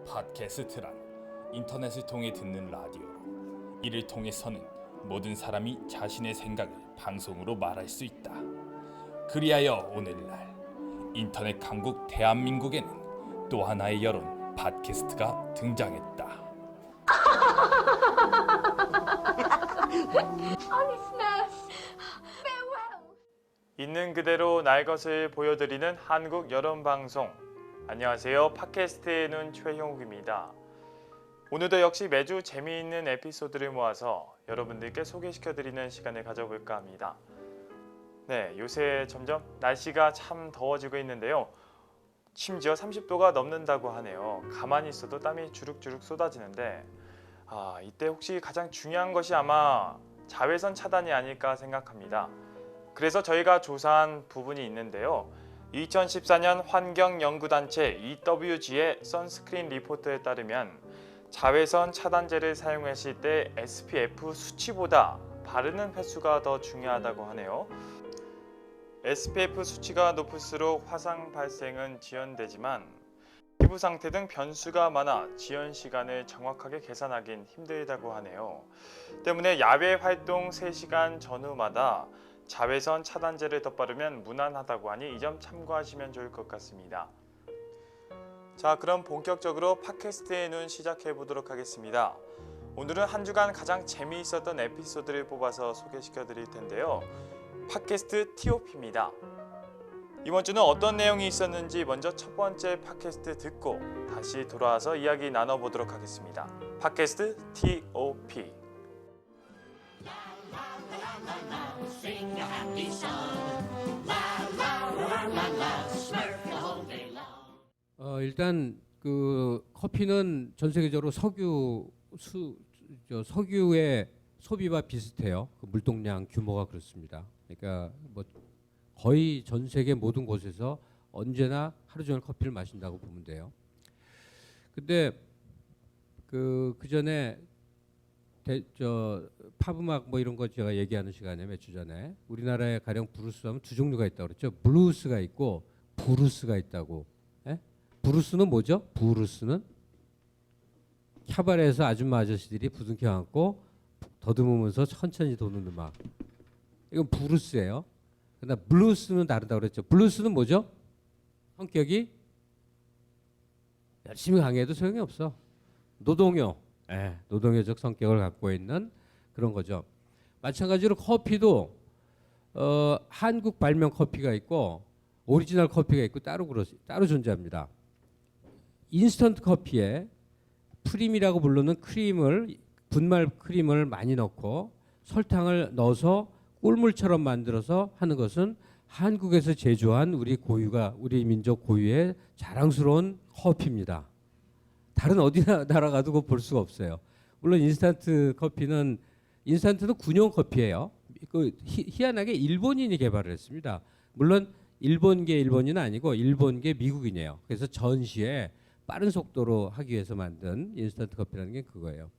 팟캐스트란 인터넷을 통해 듣는 라디오로 이를 통해서는 모든 사람이 자신의 생각을 방송으로 말할 수 있다. 그리하여 오늘날 인터넷 강국 대한민국에는 또 하나의 여론 팟캐스트가 등장했다. 있는 그대로 날 것을 보여드리는 한국 여론방송. 안녕하세요. 팟캐스트의 눈 최형욱입니다. 오늘도 역시 매주 재미있는 에피소드를 모아서 여러분들께 소개시켜드리는 시간을 가져볼까 합니다. 네, 요새 점점 날씨가 참 더워지고 있는데요. 심지어 30도가 넘는다고 하네요. 가만히 있어도 땀이 주룩주룩 쏟아지는데 이때 혹시 가장 중요한 것이 아마 자외선 차단이 아닐까 생각합니다. 그래서 저희가 조사한 부분이 있는데요. 2014년 환경연구단체 EWG의 선스크린 리포트에 따르면 자외선 차단제를 사용하실 때 SPF 수치보다 바르는 횟수가 더 중요하다고 하네요. SPF 수치가 높을수록 화상 발생은 지연되지만 피부 상태 등 변수가 많아 지연 시간을 정확하게 계산하긴 힘들다고 하네요. 때문에 야외 활동 3시간 전후마다 자외선 차단제를 덧바르면 무난하다고 하니 이 점 참고하시면 좋을 것 같습니다. 자, 그럼 본격적으로 팟캐스트의 눈 시작해 보도록 하겠습니다. 오늘은 한 주간 가장 재미있었던 에피소드를 뽑아서 소개시켜 드릴 텐데요. 팟캐스트 TOP입니다. 이번 주는 어떤 내용이 있었는지 먼저 첫 번째 팟캐스트 듣고 다시 돌아와서 이야기 나눠보도록 하겠습니다. 팟캐스트 TOP. Sing a happy song. La la la la la. Smurf the whole day long. 일단 그 커피는 전 세계적으로 석유의 소비와 비슷해요. 그 물동량 규모가 그렇습니다. 그러니까 뭐 거의 전 세계 모든 곳에서 언제나 하루 종일 커피를 마신다고 보면 돼요. 근데 그 전에 팝음악 뭐 이런 거 제가 얘기하는 시간에 몇 주 전에 우리나라에 가령 브루스 하면 두 종류가 있다고 그랬죠. 블루스가 있고 부루스가 있다고. 예? 브루스는 뭐죠? 부루스는 캬바레에서 아줌마 아저씨들이 부둥켜 안고 더듬으면서 천천히 도는 음악. 이건 부루스예요. 그러나 블루스는 다르다고 그랬죠. 블루스는 뭐죠? 성격이 열심히 강해도 소용이 없어. 노동요. 노동요적 성격을 갖고 있는 그런 거죠. 마찬가지로 커피도 한국 발명 커피가 있고 오리지널 커피가 있고 따로 존재합니다. 인스턴트 커피에 프림이라고 부르는 분말 크림을 많이 넣고 설탕을 넣어서 꿀물처럼 만들어서 하는 것은 한국에서 제조한 우리 민족 고유의 자랑스러운 커피입니다. 다른 어디 나라 가도 그거 볼 수가 없어요. 물론 인스턴트는 군용 커피예요. 그 희한하게 일본인이 개발을 했습니다. 물론 일본계 일본인은 아니고 일본계 미국인이에요. 그래서 전시에 빠른 속도로 하기 위해서 만든 인스턴트 커피라는 게 그거예요.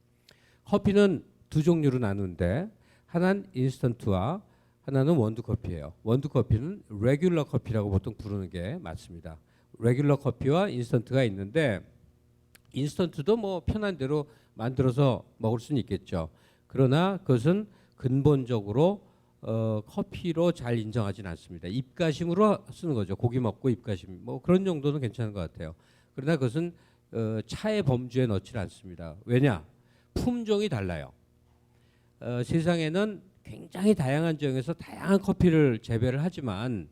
커피는 두 종류로 나누는데 하나는 인스턴트와 하나는 원두 커피예요. 원두 커피는 레귤러 커피라고 보통 부르는 게 맞습니다. 레귤러 커피와 인스턴트가 있는데 인스턴트도 뭐 편한 대로 만들어서 먹을 수는 있겠죠. 그러나 그것은 근본적으로 커피로 잘 인정하지는 않습니다. 입가심으로 쓰는 거죠. 고기 먹고 입가심 뭐 그런 정도는 괜찮은 것 같아요. 그러나 그것은 차의 범주에 넣지 않습니다. 왜냐? 품종이 달라요. 세상에는 굉장히 다양한 지역에서 다양한 커피를 재배를 하지만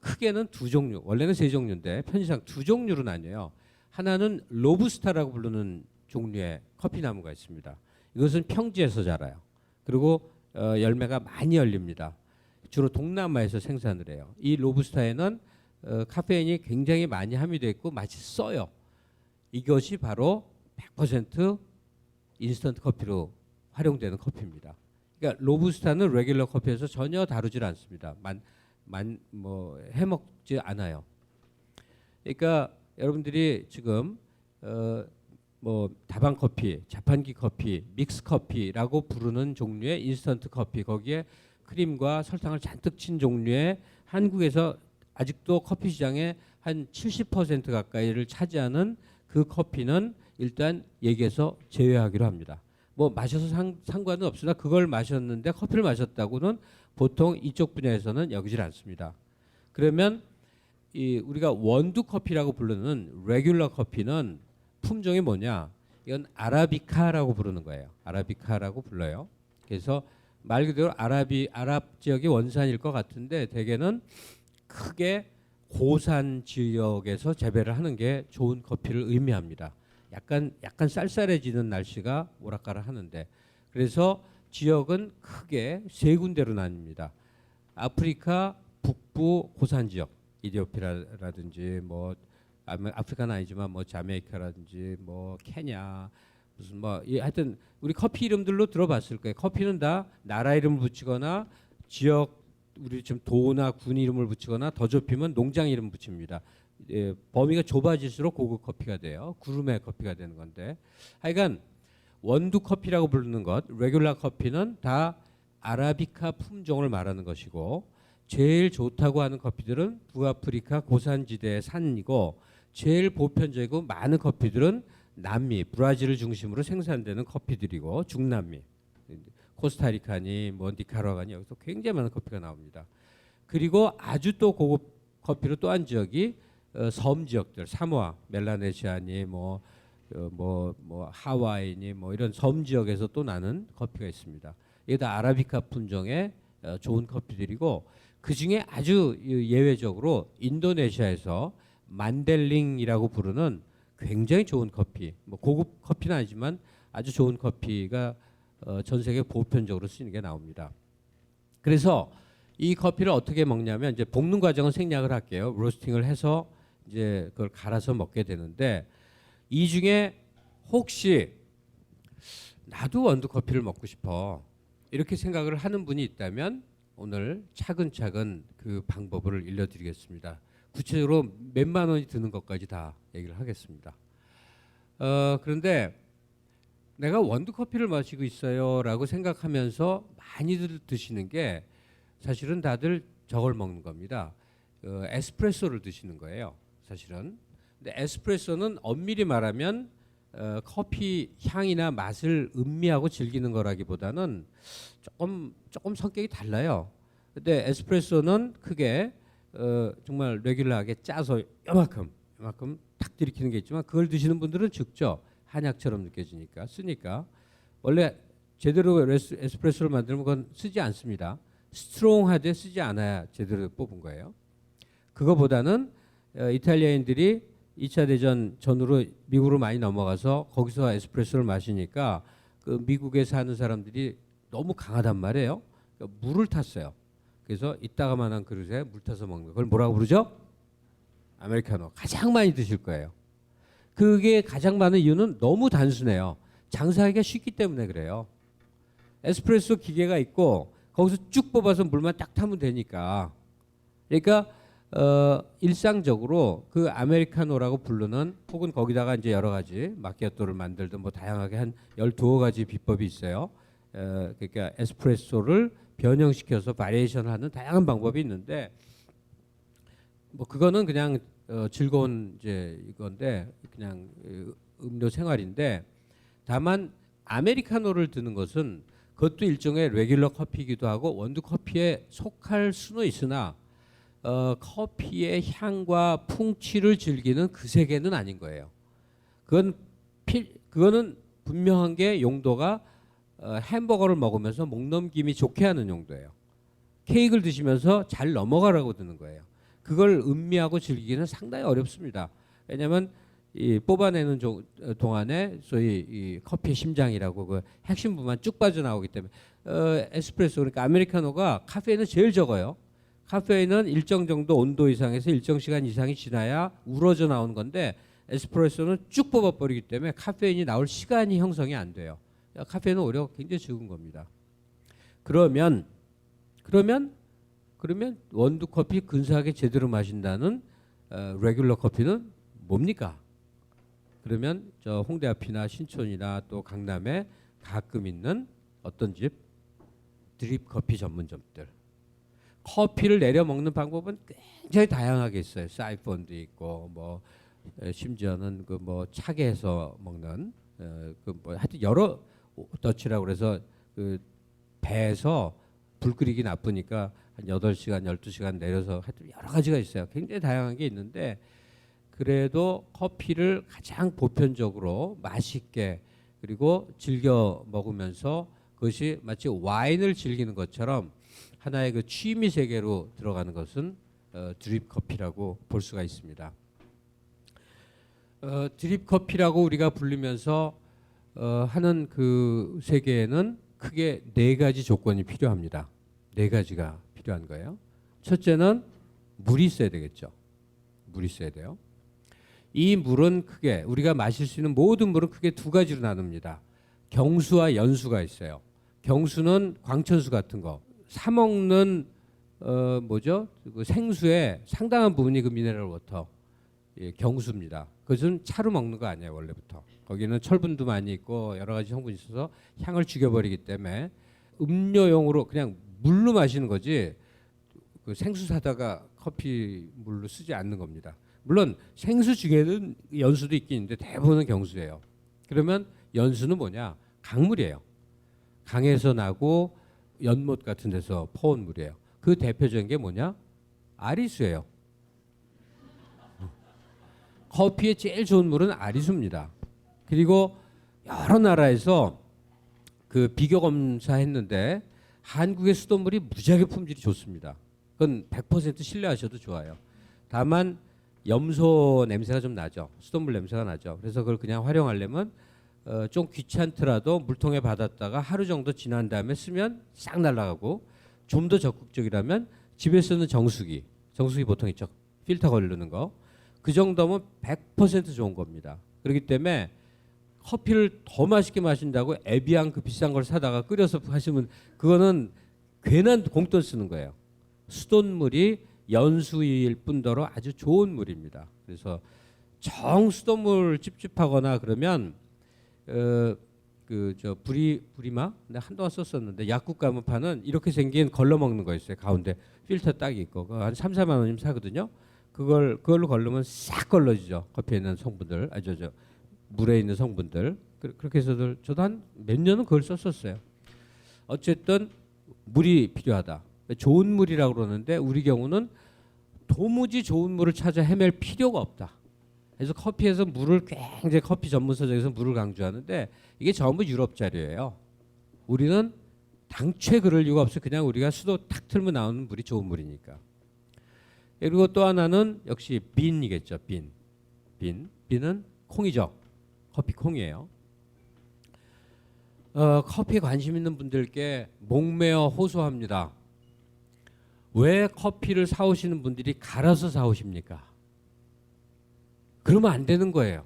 크게는 두 종류, 원래는 세 종류인데 편의상 두 종류로 나뉘어요. 하나는 로부스타라고 부르는 종류의 커피나무가 있습니다. 이것은 평지에서 자라요. 그리고 열매가 많이 열립니다. 주로 동남아에서 생산을 해요. 이 로부스타에는 카페인이 굉장히 많이 함유되어 있고 맛있어요. 이것이 바로 100% 인스턴트 커피로 활용되는 커피입니다. 그러니까 로부스타는 레귤러 커피에서 전혀 다루질 않습니다. 해먹지 않아요. 그러니까 여러분들이 지금 다방 커피, 자판기 커피, 믹스 커피라고 부르는 종류의 인스턴트 커피, 거기에 크림과 설탕을 잔뜩 친 종류의 한국에서 아직도 커피 시장의 한 70% 가까이를 차지하는 그 커피는 일단 얘기해서 제외하기로 합니다. 뭐 마셔서 상관은 없으나 그걸 마셨는데 커피를 마셨다고는 보통 이쪽 분야에서는 여기질 않습니다. 그러면 우리가 원두 커피라고 부르는 레귤러 커피는 품종이 뭐냐? 이건 아라비카라고 부르는 거예요. 아라비카라고 불러요. 그래서 말 그대로 아랍 지역의 원산일 것 같은데 대개는 크게 고산 지역에서 재배를 하는 게 좋은 커피를 의미합니다. 약간 쌀쌀해지는 날씨가 오락가락 하는데 그래서 지역은 크게 세 군데로 나뉩니다. 아프리카 북부 고산 지역, 이디오피아라든지 뭐 아프리카는 아니지만 뭐 자메이카라든지 뭐 케냐 무슨 뭐 하여튼 우리 커피 이름들로 들어봤을 거예요. 커피는 다 나라 이름을 붙이거나 지역 우리 지금 도나 군 이름을 붙이거나 더 좁히면 농장 이름 붙입니다. 범위가 좁아질수록 고급 커피가 돼요. 구름의 커피가 되는 건데 하여간 원두 커피라고 부르는 것 레귤러 커피는 다 아라비카 품종을 말하는 것이고 제일 좋다고 하는 커피들은 북아프리카 고산지대의 산이고 제일 보편적이고 많은 커피들은 남미 브라질을 중심으로 생산되는 커피들이고 중남미 코스타리카니 뭐 니카라과니 여기서 굉장히 많은 커피가 나옵니다. 그리고 아주 또 고급 커피로 또 한 지역이 섬 지역들 사모아, 멜라네시아니 뭐 하와이니 뭐 이런 섬 지역에서 또 나는 커피가 있습니다. 이게 다 아라비카 품종의 좋은 커피들이고 그 중에 아주 예외적으로 인도네시아에서 만델링이라고 부르는 굉장히 좋은 커피, 뭐 고급 커피는 아니지만 아주 좋은 커피가 전 세계 보편적으로 쓰이는 게 나옵니다. 그래서 이 커피를 어떻게 먹냐면 이제 볶는 과정은 생략을 할게요. 로스팅을 해서 이제 그걸 갈아서 먹게 되는데 이 중에 혹시 나도 원두 커피를 먹고 싶어 이렇게 생각을 하는 분이 있다면 오늘 차근차근 그 방법을 일러드리겠습니다. 구체적으로 몇만 원이 드는 것까지 다 얘기를 하겠습니다. 그런데 내가 원두 커피를 마시고 있어요라고 생각하면서 많이들 드시는 게 사실은 다들 저걸 먹는 겁니다. 에스프레소를 드시는 거예요. 사실은. 근데 에스프레소는 엄밀히 말하면 커피 향이나 맛을 음미하고 즐기는 거라기보다는 조금 성격이 달라요. 근데 에스프레소는 크게 정말 레귤러하게 짜서 요만큼 탁 들이키는 게 있지만 그걸 드시는 분들은 적죠. 한약처럼 느껴지니까 쓰니까 원래 제대로 에스프레소를 만들면 그건 쓰지 않습니다. 스트롱하게 쓰지 않아야 제대로 뽑은 거예요. 그거보다는 이탈리아인들이 2차 대전 전후로 미국으로 많이 넘어가서 거기서 에스프레소를 마시니까 그 미국에 사는 사람들이 너무 강하단 말이에요. 그러니까 물을 탔어요. 그래서 이따가만한 그릇에 물 타서 먹는 거. 그걸 뭐라고 부르죠? 아메리카노. 가장 많이 드실 거예요. 그게 가장 많은 이유는 너무 단순해요. 장사하기가 쉽기 때문에 그래요. 에스프레소 기계가 있고 거기서 쭉 뽑아서 물만 딱 타면 되니까. 그러니까 일상적으로 그 아메리카노라고 부르는 혹은 거기다가 이제 여러 가지 마키아토를 만들든 뭐 다양하게 한 12가지 비법이 있어요. 그러니까 에스프레소를 변형시켜서 바리에이션을 하는 다양한 방법이 있는데 뭐 그거는 그냥 즐거운 이제 이건데 그냥 음료 생활인데 다만 아메리카노를 드는 것은 그것도 일종의 레귤러 커피이기도 하고 원두 커피에 속할 수는 있으나 커피의 향과 풍취를 즐기는 그 세계는 아닌 거예요. 그거는 분명한 게 용도가 햄버거를 먹으면서 목 넘김이 좋게 하는 용도예요. 케이크를 드시면서 잘 넘어가라고 드는 거예요. 그걸 음미하고 즐기기는 상당히 어렵습니다. 왜냐하면 이 뽑아내는 동안에 소위 이 커피의 심장이라고 그 핵심 부분만 쭉 빠져나오기 때문에 에스프레소 그러니까 아메리카노가 카페인은 제일 적어요. 카페인은 일정 정도 온도 이상에서 일정 시간 이상이 지나야 우러져 나오는 건데 에스프레소는 쭉 뽑아버리기 때문에 카페인이 나올 시간이 형성이 안 돼요. 카페인은 오히려 굉장히 적은 겁니다. 그러면 원두 커피 근사하게 제대로 마신다는 레귤러 커피는 뭡니까? 그러면 저 홍대 앞이나 신촌이나 또 강남에 가끔 있는 어떤 집 드립 커피 전문점들. 커피를 내려 먹는 방법은 굉장히 다양하게 있어요. 사이폰도 있고 뭐 심지어는 그 뭐 차게 해서 먹는 그 뭐 하여튼 여러 더치라고 그래서 그 배에서 불 끓이기 나쁘니까 한 8시간, 12시간 내려서 하여튼 여러 가지가 있어요. 굉장히 다양한 게 있는데 그래도 커피를 가장 보편적으로 맛있게 그리고 즐겨 먹으면서 그것이 마치 와인을 즐기는 것처럼 하나의 그 취미 세계로 들어가는 것은 드립 커피라고 볼 수가 있습니다. 드립 커피라고 우리가 부르면서 하는 그 세계에는 크게 4가지 조건이 필요합니다. 4가지가 필요한 거예요. 첫째는 물이 있어야 되겠죠. 물이 있어야 돼요. 이 물은 크게 우리가 마실 수 있는 모든 물은 크게 2가지로 나눕니다. 경수와 연수가 있어요. 경수는 광천수 같은 거. 사 먹는 뭐죠? 그 생수의 상당한 부분이 그 미네랄 워터. 예, 경수입니다. 그것은 차로 먹는 거 아니에요, 원래부터. 거기는 철분도 많이 있고 여러 가지 성분이 있어서 향을 죽여버리기 때문에 음료용으로 그냥 물로 마시는 거지 그 생수 사다가 커피 물로 쓰지 않는 겁니다. 물론 생수 중에는 연수도 있긴 있는데 대부분은 경수예요. 그러면 연수는 뭐냐? 강물이에요. 강에서 나고 연못 같은 데서 퍼온 물이에요. 그 대표적인 게 뭐냐? 아리수예요. 커피에 제일 좋은 물은 아리수입니다. 그리고 여러 나라에서 그 비교 검사했는데 한국의 수돗물이 무지하게 품질이 좋습니다. 그건 100% 신뢰하셔도 좋아요. 다만 염소 냄새가 좀 나죠. 수돗물 냄새가 나죠. 그래서 그걸 그냥 활용하려면 좀 귀찮더라도 물통에 받았다가 하루 정도 지난 다음에 쓰면 싹 날아가고 좀 더 적극적이라면 집에 쓰는 정수기 보통 있죠. 필터 걸르는 거. 그 정도면 100% 좋은 겁니다. 그렇기 때문에 커피를 더 맛있게 마신다고 에비앙 그 비싼 걸 사다가 끓여서 하시면 그거는 괜한 공돈 쓰는 거예요. 수돗물이 연수일 뿐더러 아주 좋은 물입니다. 그래서 정 수돗물 찝찝하거나 그러면 그 저 부리마 내가 한동안 썼었는데 약국 가면 파는 이렇게 생긴 걸러 먹는 거 있어요. 가운데 필터 딱 있고 그거 한 3, 4만 원이면 사거든요. 그걸로 걸르면 싹 걸러지죠. 커피에 있는 성분들, 저 물에 있는 성분들. 그렇게 해서 저도 한 몇 년은 그걸 썼었어요. 어쨌든 물이 필요하다. 좋은 물이라고 그러는데 우리 경우는 도무지 좋은 물을 찾아 헤맬 필요가 없다. 그래서 커피에서 물을 굉장히 커피 전문 서적에서 물을 강조하는데 이게 전부 유럽 자료예요. 우리는 당최 그럴 이유가 없어요. 그냥 우리가 수도 탁 틀면 나오는 물이 좋은 물이니까. 그리고 또 하나는 역시 빈이겠죠. 빈은 콩이죠. 커피 콩이에요. 커피에 관심 있는 분들께 목매어 호소합니다. 왜 커피를 사오시는 분들이 갈아서 사오십니까? 그러면 안 되는 거예요.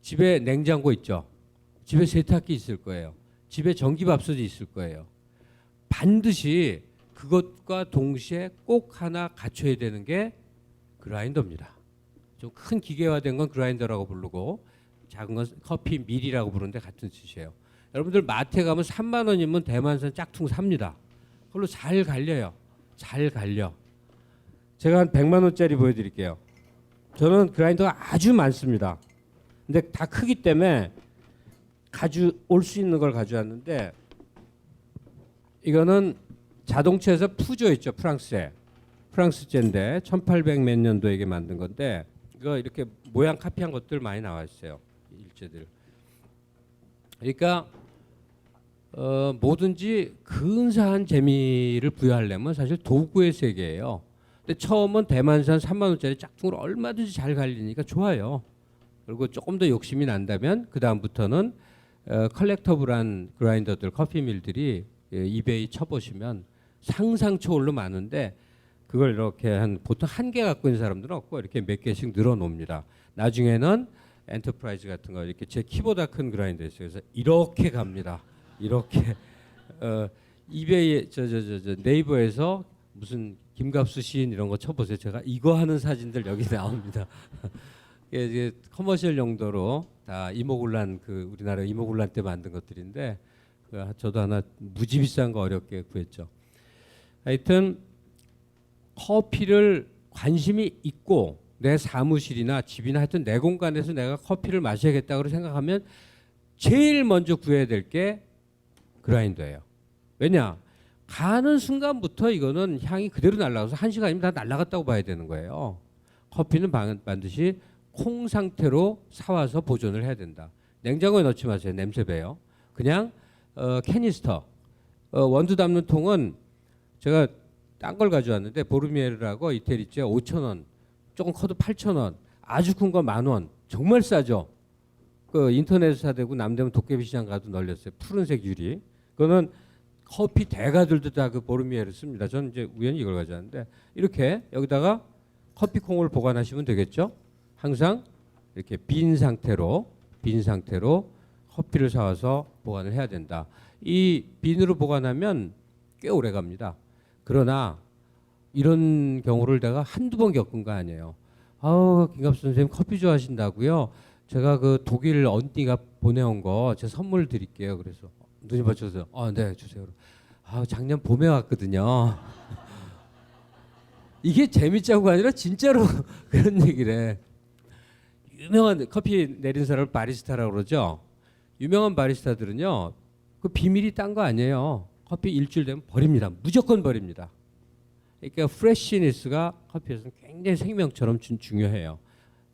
집에 냉장고 있죠. 집에 세탁기 있을 거예요. 집에 전기밥솥이 있을 거예요. 반드시 그것과 동시에 꼭 하나 갖춰야 되는 게 그라인더입니다. 좀 큰 기계화된 건 그라인더라고 부르고 작은 건 커피 밀이라고 부르는데 같은 뜻이에요. 여러분들 마트에 가면 3만 원이면 대만산 짝퉁 삽니다. 그걸로 잘 갈려요. 잘 갈려. 제가 한 100만 원짜리 보여드릴게요. 저는 그라인더가 아주 많습니다. 근데 다 크기 때문에 가져올 수 있는 걸 가져왔는데 이거는 자동차에서 푸조 있죠. 프랑스제인데 1800 몇 년도에 이게 만든 건데 이거 이렇게 모양 카피한 것들 많이 나와 있어요. 일제들. 그러니까 뭐든지 근사한 재미를 부여하려면 사실 도구의 세계예요. 근데 처음은 대만산 3만 원짜리 짝퉁으로 얼마든지 잘 갈리니까 좋아요. 그리고 조금 더 욕심이 난다면 그 다음부터는 컬렉터블한 그라인더들, 커피밀들이 이베이 쳐보시면 상상 초월로 많은데 그걸 이렇게 한 보통 한 개 갖고 있는 사람들은 없고 이렇게 몇 개씩 늘어놉니다. 나중에는 엔터프라이즈 같은 거 이렇게 제 키보다 큰 그라인더 있어요. 그래서 이렇게 갑니다. 이렇게 이베이 저 네이버에서 무슨 김갑수 시인 이런 거 쳐보세요. 제가 이거 하는 사진들 여기 나옵니다. 이게 커머셜 용도로 다 이모군란 그 우리나라 이모군란 때 만든 것들인데 저도 하나 무지 비싼 거 어렵게 구했죠. 하여튼 커피를 관심이 있고 내 사무실이나 집이나 하여튼 내 공간에서 내가 커피를 마셔야겠다고 생각하면 제일 먼저 구해야 될 게 그라인더예요. 왜냐? 가는 순간부터 이거는 향이 그대로 날아가서 1시간이면 다 날아갔다고 봐야 되는 거예요. 커피는 반드시 콩 상태로 사와서 보존을 해야 된다. 냉장고에 넣지 마세요. 냄새 배요. 그냥 캐니스터 원두 담는 통은 제가 딴 걸 가져왔는데 보르미에르라고 이태리째 5,000원, 조금 커도 8,000원, 아주 큰 거 10,000원, 정말 싸죠. 그 인터넷에서 사대고 남대문 도깨비 시장 가도 널렸어요. 푸른색 유리. 그거는 커피 대가들도 다 그 보르미에르 씁니다. 저는 이제 우연히 이걸 가져왔는데 이렇게 여기다가 커피 콩을 보관하시면 되겠죠. 항상 이렇게 빈 상태로 커피를 사와서 보관을 해야 된다. 이 빈으로 보관하면 꽤 오래 갑니다. 그러나 이런 경우를 내가 한두 번 겪은 거 아니에요. 아우, 김갑수 선생님 커피 좋아하신다고요? 제가 그 독일 언니가 보내온 거 제가 선물 드릴게요. 그래서 눈이 맞춰서 네, 주세요. 작년 봄에 왔거든요. 이게 재밌자고가 아니라 진짜로 그런 얘기를 해. 유명한 커피 내린 사람을 바리스타라고 그러죠. 유명한 바리스타들은요. 그 비밀이 딴 거 아니에요. 커피 일주일 되면 버립니다. 무조건 버립니다. 그러니까 프레시니스가 커피에서는 굉장히 생명처럼 중요해요.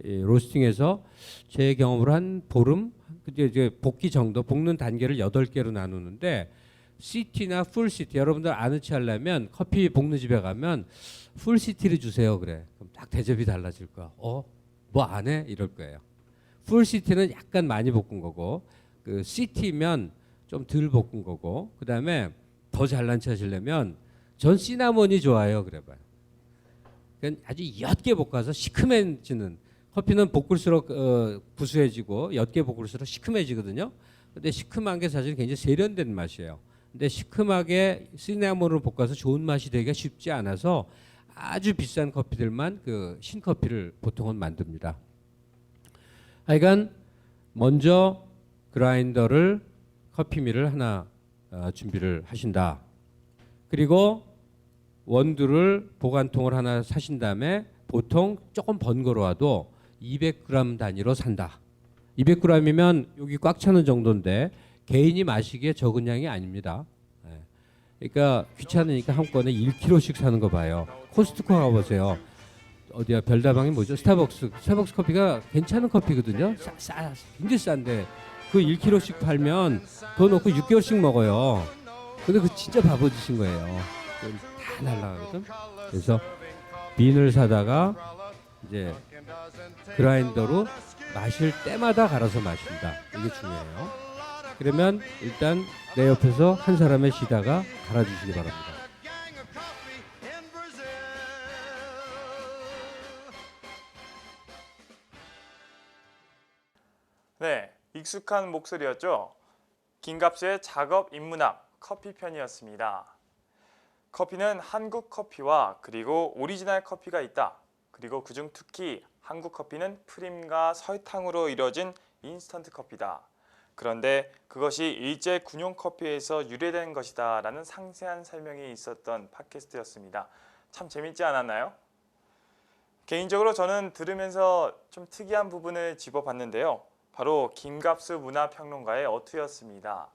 로스팅에서 제 경험으로 한 보름, 이제 볶기 정도, 볶는 단계를 8개로 나누는데 시티나 풀 시티, 여러분들 아는 체 하려면 커피 볶는 집에 가면 풀 시티를 주세요. 그래. 그럼 딱 대접이 달라질 거야. 뭐 안 해? 이럴 거예요. 풀 시티는 약간 많이 볶은 거고, 그 시티면 좀 덜 볶은 거고, 그 다음에 더 잘난 체 하시려면 전 시나몬이 좋아요. 그래봐요. 그냥 아주 옅게 볶아서 시큼해지는, 커피는 볶을수록 구수해지고 옅게 볶을수록 시큼해지거든요. 근데 시큼한 게 사실 굉장히 세련된 맛이에요. 근데 시큼하게 시나몬으로 볶아서 좋은 맛이 되기가 쉽지 않아서 아주 비싼 커피들만 그 신커피를 보통은 만듭니다. 하여간 먼저 그라인더를 커피밀을 하나 준비를 하신다. 그리고 원두를 보관통을 하나 사신 다음에 보통 조금 번거로워도 200g 단위로 산다. 200g이면 여기 꽉 차는 정도인데 개인이 마시기에 적은 양이 아닙니다. 그러니까 귀찮으니까 한꺼번에 1kg씩 사는 거 봐요. 코스트코 가보세요. 어디야 별다방이 뭐죠? 스타벅스 커피가 괜찮은 커피거든요. 굉장히 싼데 그 1kg씩 팔면 그거 넣고 6개월씩 먹어요. 근데 그 진짜 바보짓인 거예요. 다 날라가거든. 그래서 빈을 사다가 이제 그라인더로 마실 때마다 갈아서 마신다. 이게 중요해요. 그러면 일단 내 옆에서 한 사람의 시다가 갈아주시기 바랍니다. 네, 익숙한 목소리였죠. 김갑수의 작업 인문학 커피 편이었습니다. 커피는 한국 커피와 그리고 오리지널 커피가 있다. 그리고 그중 특히 한국 커피는 프림과 설탕으로 이루어진 인스턴트 커피다. 그런데 그것이 일제 군용 커피에서 유래된 것이다 라는 상세한 설명이 있었던 팟캐스트였습니다. 참 재밌지 않았나요? 개인적으로 저는 들으면서 좀 특이한 부분을 집어봤는데요. 바로 김갑수 문화평론가의 어투였습니다.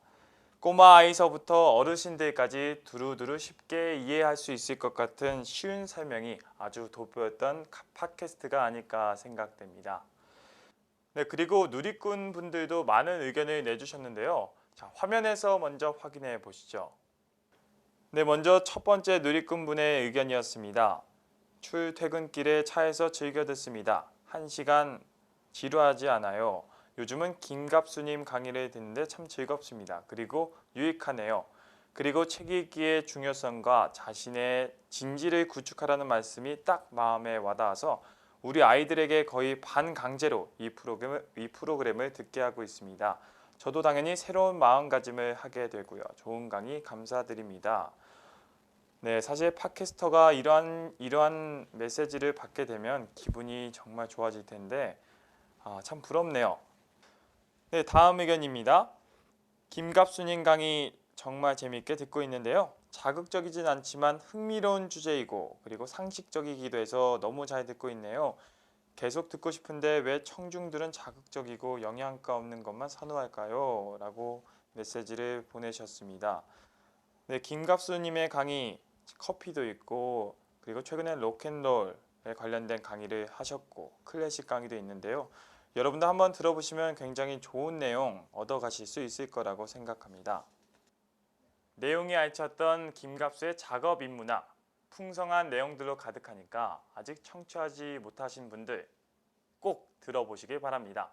꼬마 아이서부터 어르신들까지 두루두루 쉽게 이해할 수 있을 것 같은 쉬운 설명이 아주 돋보였던 팟캐스트가 아닐까 생각됩니다. 네, 그리고 누리꾼 분들도 많은 의견을 내주셨는데요. 자, 화면에서 먼저 확인해 보시죠. 네, 먼저 첫 번째 누리꾼 분의 의견이었습니다. 출퇴근길에 차에서 즐겨 듣습니다. 1시간 지루하지 않아요. 요즘은 김갑수님 강의를 듣는데 참 즐겁습니다. 그리고 유익하네요. 그리고 책 읽기의 중요성과 자신의 진지를 구축하라는 말씀이 딱 마음에 와닿아서 우리 아이들에게 거의 반강제로 이 프로그램을 듣게 하고 있습니다. 저도 당연히 새로운 마음가짐을 하게 되고요. 좋은 강의 감사드립니다. 네, 사실 팟캐스터가 이러한 메시지를 받게 되면 기분이 정말 좋아질 텐데 참 부럽네요. 네, 다음 의견입니다. 김갑수님 강의 정말 재미있게 듣고 있는데요. 자극적이진 않지만 흥미로운 주제이고 그리고 상식적이기도 해서 너무 잘 듣고 있네요. 계속 듣고 싶은데 왜 청중들은 자극적이고 영양가 없는 것만 선호할까요? 라고 메시지를 보내셨습니다. 네, 김갑수님의 강의 커피도 있고 그리고 최근에 로큰롤에 관련된 강의를 하셨고 클래식 강의도 있는데요. 여러분도 한번 들어보시면 굉장히 좋은 내용 얻어가실 수 있을 거라고 생각합니다. 내용이 알찼던 김갑수의 작업 인문학 풍성한 내용들로 가득하니까 아직 청취하지 못하신 분들 꼭 들어보시길 바랍니다.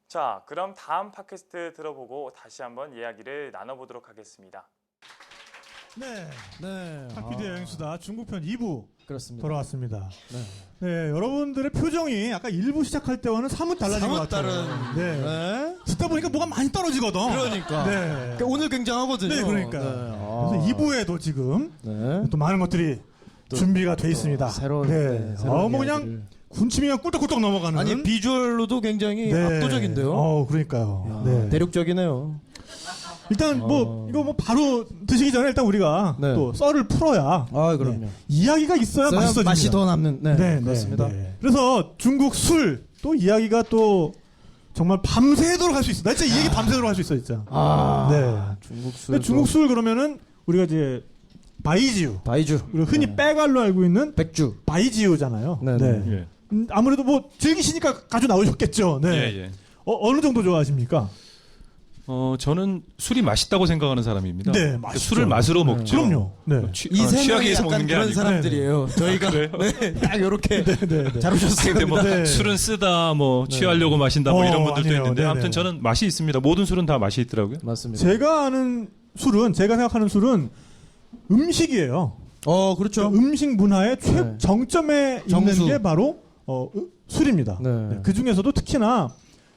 자, 그럼 다음 팟캐스트 들어보고 다시 한번 이야기를 나눠보도록 하겠습니다. 네, 네. 탁피디 여행수다 중국편 2부 그렇습니다. 돌아왔습니다. 네. 네, 여러분들의 표정이 아까 1부 시작할 때와는 사뭇 달라진 것 사뭇 같아요. 다른. 네. 네. 듣다 보니까 뭐가 많이 떨어지거든. 그러니까. 네. 그러니까 오늘 굉장하거든요. 네, 그러니까. 아. 그래서 2부에도 지금 네. 또 많은 것들이 또- 준비가 돼 있습니다. 새로운. 네. 새로운 뭐 그냥 이야기를. 군침이가 꿀떡꿀떡 넘어가는. 아니 비주얼로도 굉장히 네. 압도적인데요. 그러니까요. 야, 네. 대륙적이네요. 일단 뭐 이거 뭐 바로 드시기 전에 일단 우리가 네. 또 썰을 풀어야 아 그럼요. 네. 이야기가 있어야 맛있어집니다. 맛이 더 남는. 네, 네, 그렇습니다. 네. 그래서 중국 술 또 이야기가 또 정말 밤새도록 할 수 있어. 나 진짜 이 얘기 밤새도록 할 수 있어 진짜. 아 네. 중국 술. 근데 중국 술 그러면은 우리가 이제 바이지우 바이주. 그리고 흔히 네. 빼갈로 알고 있는 백주. 바이지우잖아요. 네, 네. 네. 예. 아무래도 뭐 즐기시니까 가져 나오셨겠죠. 네. 예, 예. 어느 정도 좋아하십니까? 저는 술이 맛있다고 생각하는 사람입니다. 네, 그러니까 맛있죠. 술을 맛으로 네. 먹죠. 그럼요. 네. 이 세 취하기 명이 위해서 약간 먹는 게 그런 아니고. 사람들이에요. 저희가 그래요? 네, 딱 이렇게 네. 잘 오셨어요. 근데 뭐 네. 술은 쓰다, 뭐 취하려고 마신다, 뭐 이런 분들도 아니에요. 있는데 네네. 아무튼 저는 맛이 있습니다. 모든 술은 다 맛이 있더라고요. 맞습니다. 제가 아는 술은 제가 생각하는 술은 음식이에요. 그렇죠. 음식 문화의 네. 최정점에 정수. 있는 게 바로 술입니다. 네. 그 중에서도 특히나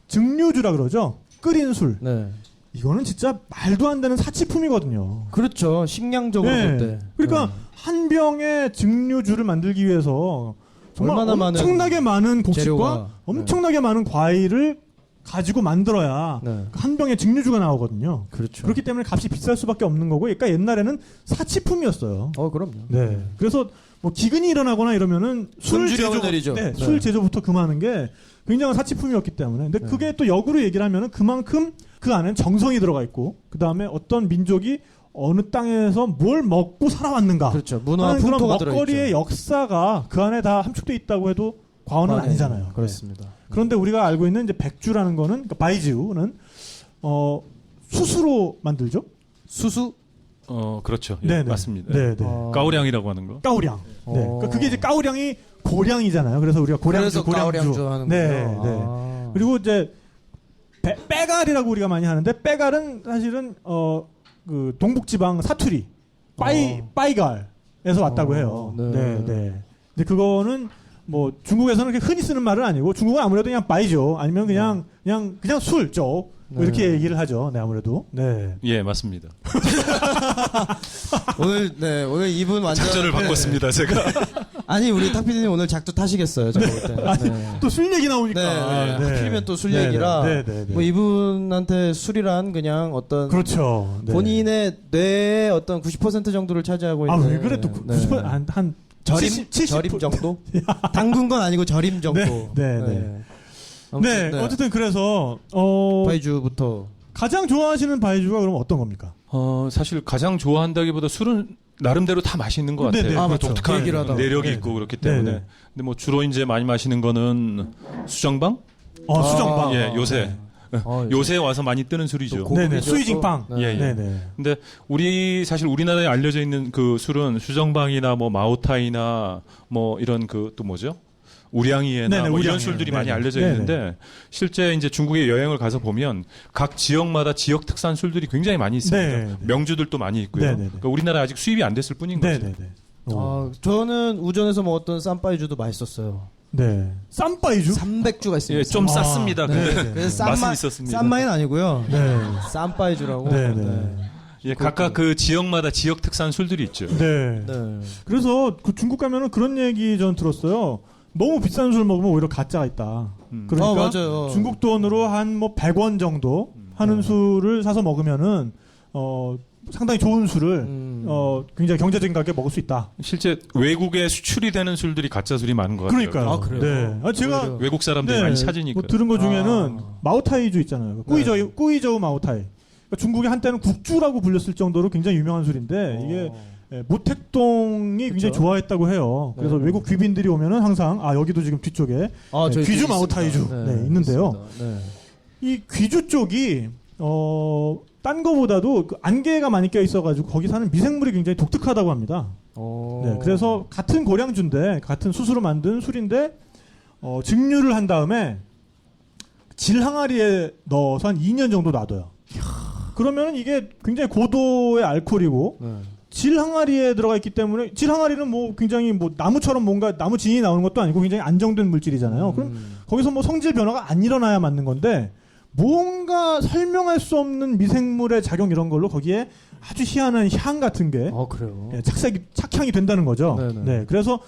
증류주라 그러죠. 끓인 술. 네. 이거는 진짜 말도 안 되는 사치품이거든요. 그렇죠. 식량적으로 볼 때. 그러니까 네. 한 병의 증류주를 만들기 위해서 정말 얼마나 많은 엄청나게 많은 곡식과 재료가, 엄청나게 많은 과일을 가지고 만들어야 네. 한 병의 증류주가 나오거든요. 그렇죠. 그렇기 때문에 값이 비쌀 수밖에 없는 거고, 그러니까 옛날에는 사치품이었어요. 그럼요. 네. 그래서 뭐 기근이 일어나거나 이러면은 손주력을 내리죠. 네, 네. 술 제조부터 금하는 게 굉장한 사치품이었기 때문에. 근데 네. 그게 또 역으로 얘기를 하면은 그만큼 그 안에 정성이 들어가 있고, 그 다음에 어떤 민족이 어느 땅에서 뭘 먹고 살아왔는가. 그렇죠. 문화 하는 그런 풍토가 먹거리의 들어있죠. 역사가 그 안에 다 함축돼 있다고 해도 과언은 네, 아니잖아요. 그렇습니다. 네. 그런데 우리가 알고 있는 이제 백주라는 거는, 그러니까 바이지우는 수수로 만들죠. 수수? 그렇죠. 예, 네네. 맞습니다. 네네. 까오량이라고 하는 거. 까오량. 네. 그러니까 그게 이제 까오량이 고량이잖아요. 그래서 우리가 고량주, 그래서 까오량주 하는군요. 네, 네. 그리고 이제 빼갈이라고 우리가 많이 하는데, 빼갈은 사실은 그 동북지방 사투리 빠이갈에서 왔다고 해요. 네. 네, 네. 근데 그거는 뭐 중국에서는 그렇게 흔히 쓰는 말은 아니고, 중국은 아무래도 그냥 빠이죠. 아니면 그냥 술 쪽. 뭐 네. 이렇게 얘기를 하죠. 네, 아무래도. 네. 예, 맞습니다. 오늘 이분 완전 작전을 바꿨습니다, 제가. 아니 우리 탁 PD님 오늘 작두 타시겠어요. 제가 볼 때. 아니, 네. 또 술 얘기 나오니까. 네. 하필이면 또 술 얘기라. 네, 네, 네. 뭐 이분한테 술이란 그냥 어떤 그렇죠. 네. 본인의 뇌의 어떤 90% 정도를 차지하고 있는. 왜 그래 또 90% 한 절임 70, 절임 정도? 담근 건 아니고 절임 정도. 네. 아무튼, 네, 어쨌든 그래서 바이주부터 가장 좋아하시는 바이주가 그럼 어떤 겁니까? 사실 가장 좋아한다기보다 술은 나름대로 다 맛있는 것 네, 같아요. 네, 그렇죠. 독특한 그 얘기를 하다가. 내력이 네, 있고 네. 그렇기 때문에. 네, 네. 근데 뭐 주로 이제 많이 마시는 거는 수정방? 수정빵. 예, 요새. 요새 와서 많이 뜨는 술이죠. 네네, 수이징빵. 네. 예, 예. 네네. 근데 사실 우리나라에 알려져 있는 그 술은 수정방이나 뭐 마오타이나 뭐 이런 그 또 뭐죠? 우량이에나 네네, 뭐 이런 우량이에. 술들이 네네. 많이 알려져 네네. 있는데 실제 이제 중국에 여행을 가서 보면 각 지역마다 지역 특산 술들이 굉장히 많이 있습니다. 네네. 명주들도 많이 있고요. 네네네. 그러니까 우리나라에 아직 수입이 안 됐을 뿐인 거죠. 네네네. 저는 우전에서 먹었던 쌈바이주도 맛있었어요. 네. 쌈바이주? 300주가 있습니다. 예, 좀 아, 쌌습니다. 네, 근데 네. 그래서 맛은 있었습니다. 쌈마이는 아니고요. 네. 쌈바이주라고. 네네. 예, 각각 그 지역마다 지역 특산 술들이 있죠. 네. 네. 그래서 그 중국 가면은 그런 얘기 전 들었어요. 너무 비싼 술 먹으면 오히려 가짜가 있다. 그러니까 맞아요. 중국 돈으로 한 뭐 100원 정도 하는 술을 사서 먹으면은 상당히 좋은 술을 굉장히 경제적인 가격에 먹을 수 있다. 실제 외국에 수출이 되는 술들이 가짜 술이 많은 것 같아요. 그러니까요. 아, 그래요? 네. 아, 제가 오히려. 외국 사람들이 많이 찾으니까. 뭐 들은 것 중에는 마오타이주 있잖아요. 꾸이저우 마오타이. 그러니까 중국에 한때는 국주라고 불렸을 정도로 굉장히 유명한 술인데 이게 모택동이 굉장히 좋아했다고 해요. 그래서 외국 귀빈들이 오면은 항상 여기도 지금 뒤쪽에 저희 귀주 있습니다. 마오타이주 있는데요. 있습니다. 네. 이 귀주 쪽이 딴 거보다도 그 안개가 많이 껴 있어가지고 거기 사는 미생물이 굉장히 독특하다고 합니다. 네, 그래서 같은 고량주인데 같은 수수로 만든 술인데 증류를 한 다음에 질 항아리에 넣어서 한 2년 정도 놔둬요. 그러면 이게 굉장히 고도의 알코올이고 질 항아리에 들어가 있기 때문에 질 항아리는 뭐 굉장히 뭐 나무처럼 뭔가 나무 진이 나오는 것도 아니고 굉장히 안정된 물질이잖아요. 그럼 거기서 뭐 성질 변화가 안 일어나야 맞는 건데 뭔가 설명할 수 없는 미생물의 작용 이런 걸로 거기에 아주 희한한 향 같은 게 그래요. 착향이 된다는 거죠. 네네. 네, 그래서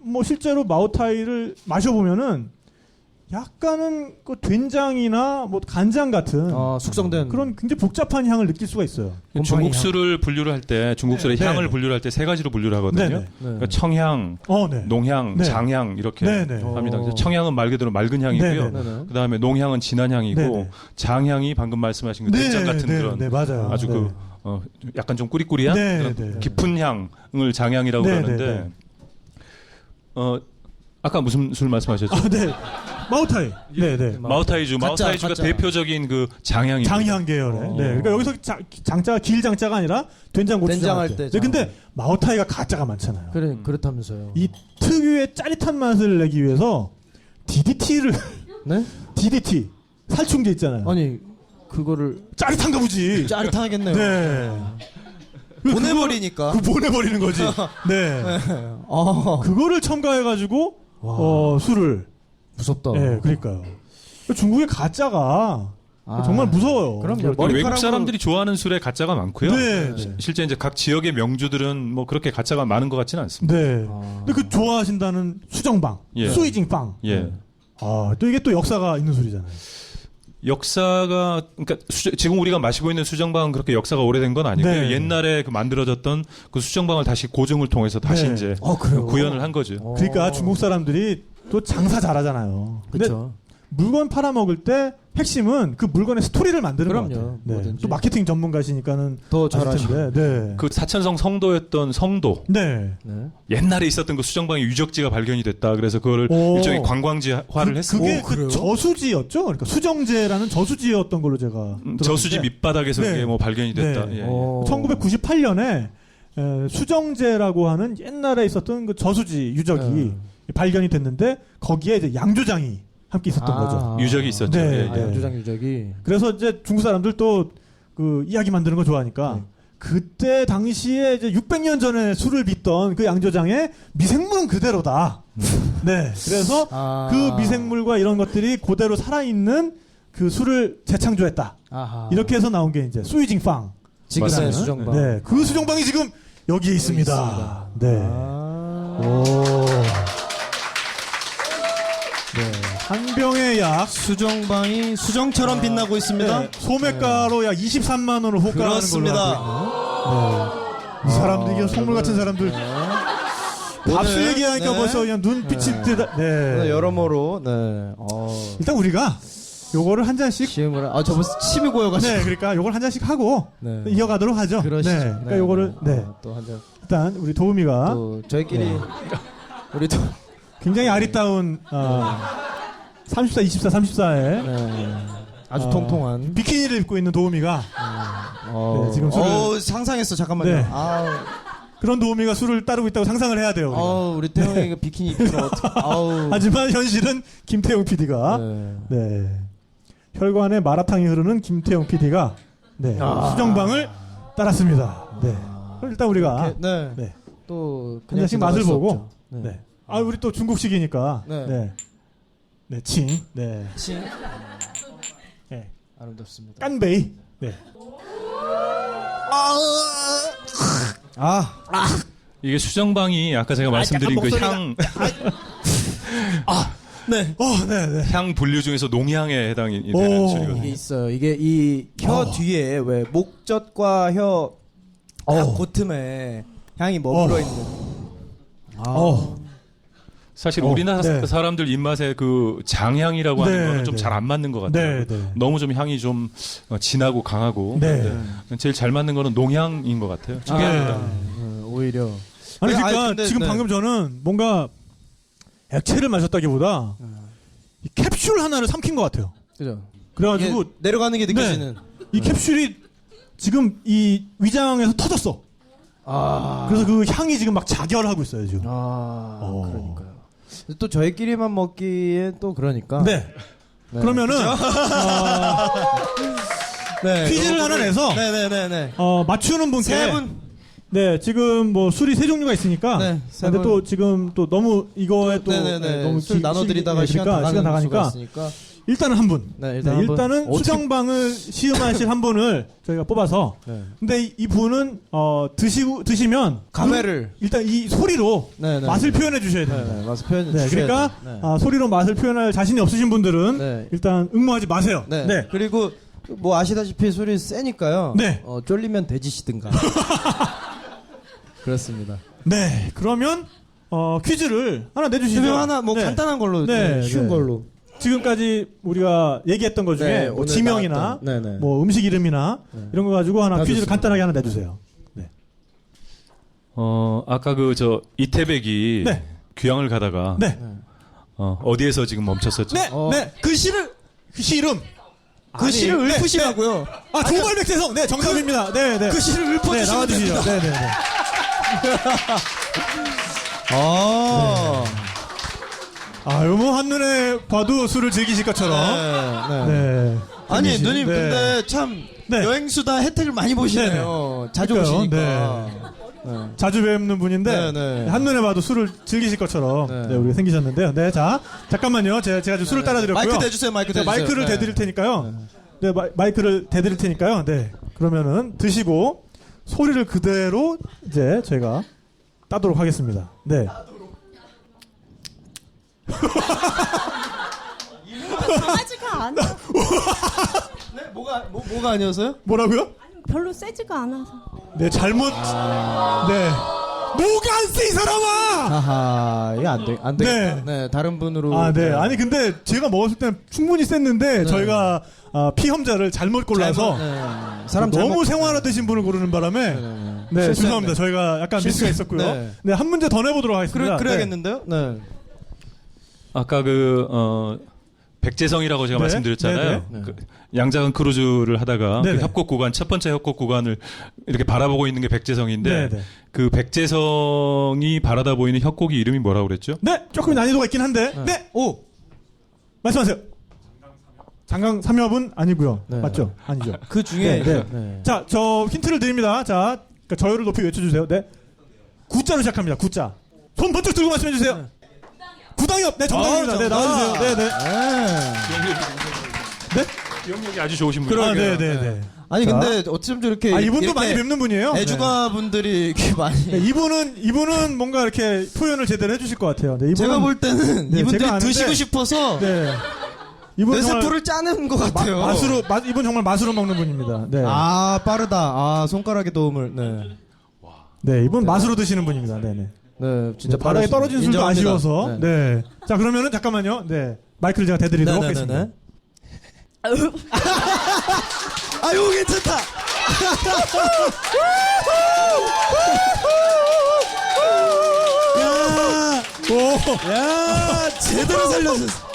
뭐 실제로 마오타이를 마셔보면은 약간은 그 된장이나 뭐 간장 같은 숙성된 그런 굉장히 복잡한 향을 느낄 수가 있어요. 중국 술을 분류를 할 때 중국 술의 네. 향을 네. 분류를 할 때 세 가지로 분류를 하거든요. 네네. 그러니까 청향, 네. 농향, 네. 장향 이렇게 네네. 합니다. 그래서 청향은 말 그대로 맑은 향이고요. 네네. 그다음에 농향은 진한 향이고 네네. 장향이 방금 말씀하신 그 된장 같은 그런 맞아요. 아주 네. 약간 좀 꾸리꾸리한 네, 그런 네. 깊은 향을 장향이라고 네, 그러는데 네, 네. 아까 무슨 술 말씀하셨죠? 네. 마오타이. 네. 마오타이주. 가짜, 마오타이주가 가짜. 대표적인 그 장향입니다. 장향 계열의. 네. 그러니까 여기서 장자가 길 장자가 아니라 된장 고추장 된장 할 할 때. 때 네, 근데 마오타이가 가짜가 많잖아요. 그렇다면서요. 이 특유의 짜릿한 맛을 내기 위해서 DDT를 네? DDT 살충제 있잖아요. 아니 그거를 짜릿한가 보지. 짜릿하겠네요. 네. 보내버리니까. 보내버리는 거지. 네. 그거를 첨가해가지고 술을. 무섭다. 네, 그러니까요. 중국의 가짜가 정말 무서워요. 그럼요. 외국 사람들이 좋아하는 술에 가짜가 많고요. 네. 실제 이제 각 지역의 명주들은 뭐 그렇게 가짜가 많은 것 같지는 않습니다. 네. 근데 그 좋아하신다는 수정빵, 예. 수이징빵. 예. 또 이게 또 역사가 있는 술이잖아요. 역사가 그러니까 지금 우리가 마시고 있는 수정방은 그렇게 역사가 오래된 건 아니고요. 네. 옛날에 그 만들어졌던 그 수정방을 다시 고증을 통해서 다시 네. 이제 그래요? 구현을 한 거죠. 그러니까 중국 사람들이 또 장사 잘하잖아요. 근데 그렇죠. 물건 팔아먹을 때 핵심은 그 물건의 스토리를 만드는 것 그럼요. 같아요. 네. 뭐든지. 또 마케팅 전문가시니까는 더 아실 잘하시고. 텐데. 네. 그 사천성 성도였던 성도 네. 옛날에 있었던 그 수정방의 유적지가 발견이 됐다. 그래서 그거를 오. 일종의 관광지화를 했습니다. 그게 그 저수지였죠? 그러니까 수정제라는 저수지였던 걸로 제가 저수지 밑바닥에서 네. 그게 뭐 발견이 됐다. 네. 예, 예. 1998년에 수정제라고 하는 옛날에 있었던 그 저수지 유적이 발견이 됐는데 거기에 이제 양조장이 함께 있었던 거죠. 유적이 있었죠. 네. 예, 예. 양조장 유적이. 그래서 이제 중국 사람들 또 그 이야기 만드는 거 좋아하니까 그때 당시에 이제 600년 전에 술을 빚던 그 양조장에 미생물은 그대로다. 네. 그래서 그 미생물과 이런 것들이 그대로 살아있는 그 술을 재창조했다. 이렇게 해서 나온 게 이제 수이징빵. 지금의 맞습니다. 수정방. 네. 그 수정빵이 지금 여기에 있습니다. 네. 오. 네. 한 병에 약 수정방이 수정처럼 빛나고 있습니다. 네, 소매가로 약 23만 원을 호가하는 걸로 그렇습니다. 알고 있네요. 이 사람들 이게 속물 같은 사람들 밥술 오늘, 얘기하니까 네. 벌써 그냥 눈빛이 뜨다. 네. 여러모로 일단 우리가 요거를 한 잔씩 시음을 저 벌써 침이 고여가지고. 네, 그러니까 요걸 한 잔씩 하고 네. 이어가도록 하죠. 그러시죠. 네. 그러니까 요거를 또 한 잔. 일단 우리 도우미가 또 저희끼리 우리 또 굉장히 아리따운 34, 24, 34에 아주 통통한. 비키니를 입고 있는 도우미가 네, 지금 술을 상상했어. 잠깐만요. 네. 그런 도우미가 술을 따르고 있다고 상상을 해야 돼요. 우리가. 우리 태영이가 비키니 입고 하지만 현실은 김태용 PD가 네. 혈관에 마라탕이 흐르는 김태용 PD가 네. 수정방을 따랐습니다. 네. 그럼 일단 우리가 네. 또 한 잔씩 맛을 보고 네. 네. 우리 또 중국식이니까 네. 네. 네, 칭. 네. 칭. 네. 아름답습니다. 깐베이. 네. 이게 수정방이 아까 제가 말씀드린 그 향 네. 네. 향 분류 중에서 농향에 해당이 오. 되는 술이거든요. 이게 있어요. 이게 이 혀 뒤에 왜 목젖과 혀 그 틈에 향이 머물러 있는. 사실 우리나라 네. 사람들 입맛에 그 장향이라고 하는 네, 거는 좀 네. 잘 안 맞는 것 같아요. 네, 네. 너무 좀 향이 좀 진하고 강하고. 네. 네. 제일 잘 맞는 거는 농향인 것 같아요. 오히려. 아니 아니, 그러니까 근데, 지금 네. 방금 저는 뭔가 액체를 마셨다기보다 이 캡슐 하나를 삼킨 것 같아요. 그죠. 그래가지고 이게 내려가는 게 느껴지는. 이 캡슐이 지금 이 위장에서 터졌어. 그래서 그 향이 지금 막 자결하고 있어요 지금. 그러니까요. 또 저희끼리만 먹기에 또 그러니까. 네. 그러면은 네, 퀴즈를 하나 내서 네네네네. 맞추는 분께 세 분. 네 지금 뭐 술이 세 종류가 있으니까. 네, 세 근데 분. 또 지금 또 너무 이거에 또 네네네. 너무 술 나눠드리다가 시간 다 시간 가는 나가니까 수가 있으니까. 일단은 한 분. 네, 일단 한 분. 일단은 어떻게- 수정방을 시음하실 한 분을 저희가 뽑아서. 네. 근데 이 분은 드시면 감회를. 일단 이 소리로 네네. 맛을 표현해 주셔야 네, 됩니다. 네, 맛을 표현해 네, 주셔야 그러니까 돼요. 네. 소리로 맛을 표현할 자신이 없으신 분들은 네. 일단 응모하지 마세요. 네. 네. 그리고 뭐 아시다시피 술이 세니까요. 네. 쫄리면 돼지시든가. 그렇습니다. 네. 그러면 퀴즈를 하나 내주시죠. 그러면 하나 뭐 네. 간단한 걸로, 네, 쉬운 네. 걸로. 지금까지 우리가 얘기했던 것 중에 네, 뭐 오늘 지명이나 나왔던, 네네. 뭐 음식 이름이나 이런 거 가지고 하나 다 퀴즈를 좋습니다. 간단하게 하나 내주세요. 네. 아까 그 이태백이 네. 귀향을 가다가 네. 어디에서 지금 멈췄었죠? 네. 네. 그 시를 그 시 이름. 그 시를 네, 읊으시라고요. 조발백세성. 네, 정답입니다. 네, 네. 그 시를 네, 읊어주시면 나와주시죠. 됩니다. 네, 네, 네. 이거 뭐 한눈에 봐도 술을 즐기실 것처럼. 네. 네. 아니 생기신- 누님 네. 근데 참 네. 여행수다 혜택을 많이 보시네요. 자주 그러니까요. 오시니까. 자주 뵙는 분인데 네, 네. 한눈에 봐도 술을 즐기실 것처럼 네. 네, 우리가 생기셨는데요. 네, 자 잠깐만요. 제가 지금 술을 따라드렸고요. 마이크 대주세요. 마이크 자, 대주세요. 마이크를 네. 대드릴 테니까요. 네, 마이크를 대드릴 테니까요. 네, 그러면은 드시고 소리를 그대로 이제 저희가 따도록 하겠습니다. 네. 강하지가 않아. 네? 뭐가 아니었어요? 뭐라고요? 별로 세지가 않아서. 네, 잘못. 네. 뭐가 안 세, 이 사람아! 하하, 이게 안 되겠다. 네. 네, 다른 분으로. 네. 아니, 근데 제가 먹었을 때는 충분히 셌는데, 저희가 피험자를 잘못 골라서, 사람 너무 생활화 되신 분을 고르는 바람에, 네, 실수했네. 죄송합니다. 저희가 약간 미스가 있었고요. 네. 네, 한 문제 더 내보도록 하겠습니다. 그래야겠는데요? 네. 아까 백재성이라고 제가 네, 말씀드렸잖아요. 네, 네. 그 양자간 크루즈를 하다가 네, 그 네. 협곡 구간 첫 번째 협곡 구간을 이렇게 바라보고 있는 게 백재성인데 네, 네. 그 백재성이 바라다 보이는 협곡이 이름이 뭐라고 그랬죠? 네, 조금 난이도가 있긴 한데, 네, 말씀하세요. 장강 삼엽은 아니고요. 네. 맞죠? 아니죠. 그 중에. 네, 네. 자, 저 힌트를 드립니다. 자, 그러니까 저열을 높이 외쳐주세요. 네. 구자로 시작합니다. 구자. 손 번쩍 들고 말씀해주세요. 구당엽. 네, 정답입니다. 네, 나와주세요. 네, 네. 네? 기억력이 아주 좋으신 분이에요. 아, 네, 네, 네. 아니 자. 근데 어쩜 저렇게 이분도 이렇게 많이 뵙는 분이에요. 애주가 분들이 이렇게 많이. 네, 이분은 뭔가 이렇게 표현을 제대로 해주실 것 같아요. 네, 이분은 제가 볼 때는 네, 이분들이 제가 아는데- 드시고 싶어서 네. 이분 정말 레세프를 짜는 것 같아요. 이분 정말 맛으로 먹는 분입니다. 네. 빠르다. 손가락의 도움을. 네. 네, 이분 맛으로 드시는 분입니다. 네, 네. 네, 진짜 네, 바닥에 빠르시네. 떨어진 술도 인정합니다. 아쉬워서. 네. 자, 그러면은 잠깐만요. 네. 마이크를 제가 대드리도록 하겠습니다. 네네네. 아유, 괜찮다. 야, 제대로 살려줬어.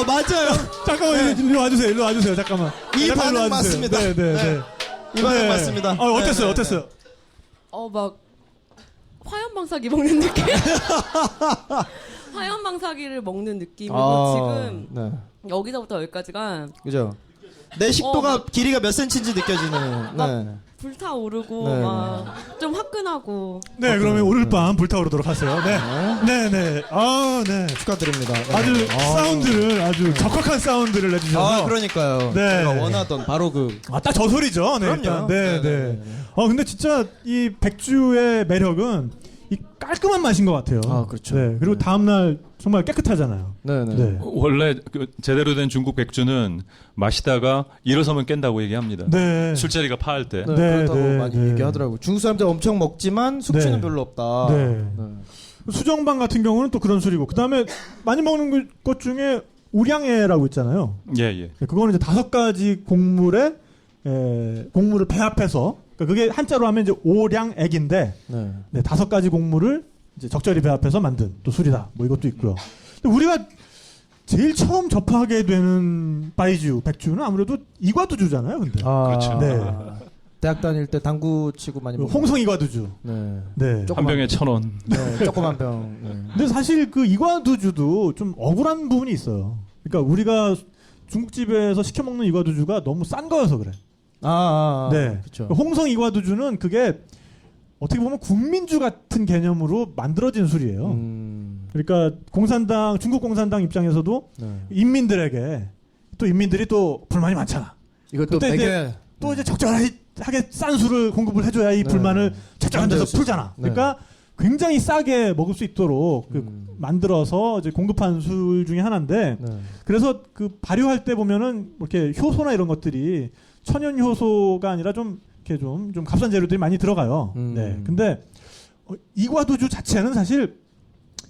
맞아요. 잠깐만, 일로 와주세요. 일로 와주세요. 잠깐만. 이 잠깐 반응 일로 와주세요. 맞습니다. 네, 네, 네. 이 반응 네. 맞습니다. 어땠어요? 네, 어땠어요? 막 화염방사기 먹는 느낌? 화염방사기를 먹는 느낌이고 지금 네. 여기서부터 여기까지가 그죠. 내 식도가 길이가 몇 센치인지 느껴지는. 네. 불타오르고 네, 막 좀 화끈하고. 네, 그러면 오늘 밤 불타오르도록 하세요. 네. 네, 네. 네. 축하드립니다. 아주 사운드를, 아주 적확한 사운드를 내주셔서. 그러니까요. 네. 제가 원하던 바로 그. 딱 저 소리죠. 네, 그럼요. 일단. 네, 네, 네. 네, 네. 근데 진짜 이 백주의 매력은 이 깔끔한 맛인 것 같아요. 아, 그렇죠. 네, 그리고 다음 날 정말 깨끗하잖아요. 네네. 네. 원래 그 제대로 된 중국 백주는 마시다가 일어서면 깬다고 얘기합니다. 네. 술자리가 파할 때. 네, 네, 그렇다고 네, 많이 네. 얘기하더라고요. 중국 사람들 엄청 먹지만 숙취는 네. 별로 없다. 네. 수정방 같은 경우는 또 그런 술이고, 그 다음에 많이 먹는 것 중에 우량회라고 있잖아요. 예, 예. 그거는 이제 5가지 곡물에 곡물을 배합해서, 그러니까 그게 한자로 하면 이제 오량액인데, 네. 네, 5가지 곡물을 이제 적절히 배합해서 만든 또 술이다. 뭐 이것도 있고요. 근데 우리가 제일 처음 접하게 되는 바이주, 백주는 아무래도 이과두주잖아요. 근데 그렇죠. 네. 대학 다닐 때 당구 치고 많이 먹는 홍성 이과두주. 네. 네. 한 병에 1,000원. 네, 조그만 병. 네. 근데 사실 그 이과두주도 좀 억울한 부분이 있어요. 그러니까 우리가 중국집에서 시켜 먹는 이과두주가 너무 싼 거여서 그래. 네. 그렇죠. 홍성 이과두주는 그게 어떻게 보면 국민주 같은 개념으로 만들어진 술이에요. 그러니까 중국 공산당 입장에서도 네. 인민들에게 또 인민들이 또 불만이 많잖아. 이것도 그때 되게 또 이제 적절하게 싼 술을 공급을 해줘야 이 불만을 적절한 데서 잠재울 수 풀잖아. 네. 그러니까 굉장히 싸게 먹을 수 있도록 만들어서 이제 공급한 술 중에 하나인데, 네. 그래서 그 발효할 때 보면은 이렇게 효소나 이런 것들이 천연 효소가 아니라 좀 이렇게 좀 값싼 재료들이 많이 들어가요. 네. 근데 이과두주 자체는 사실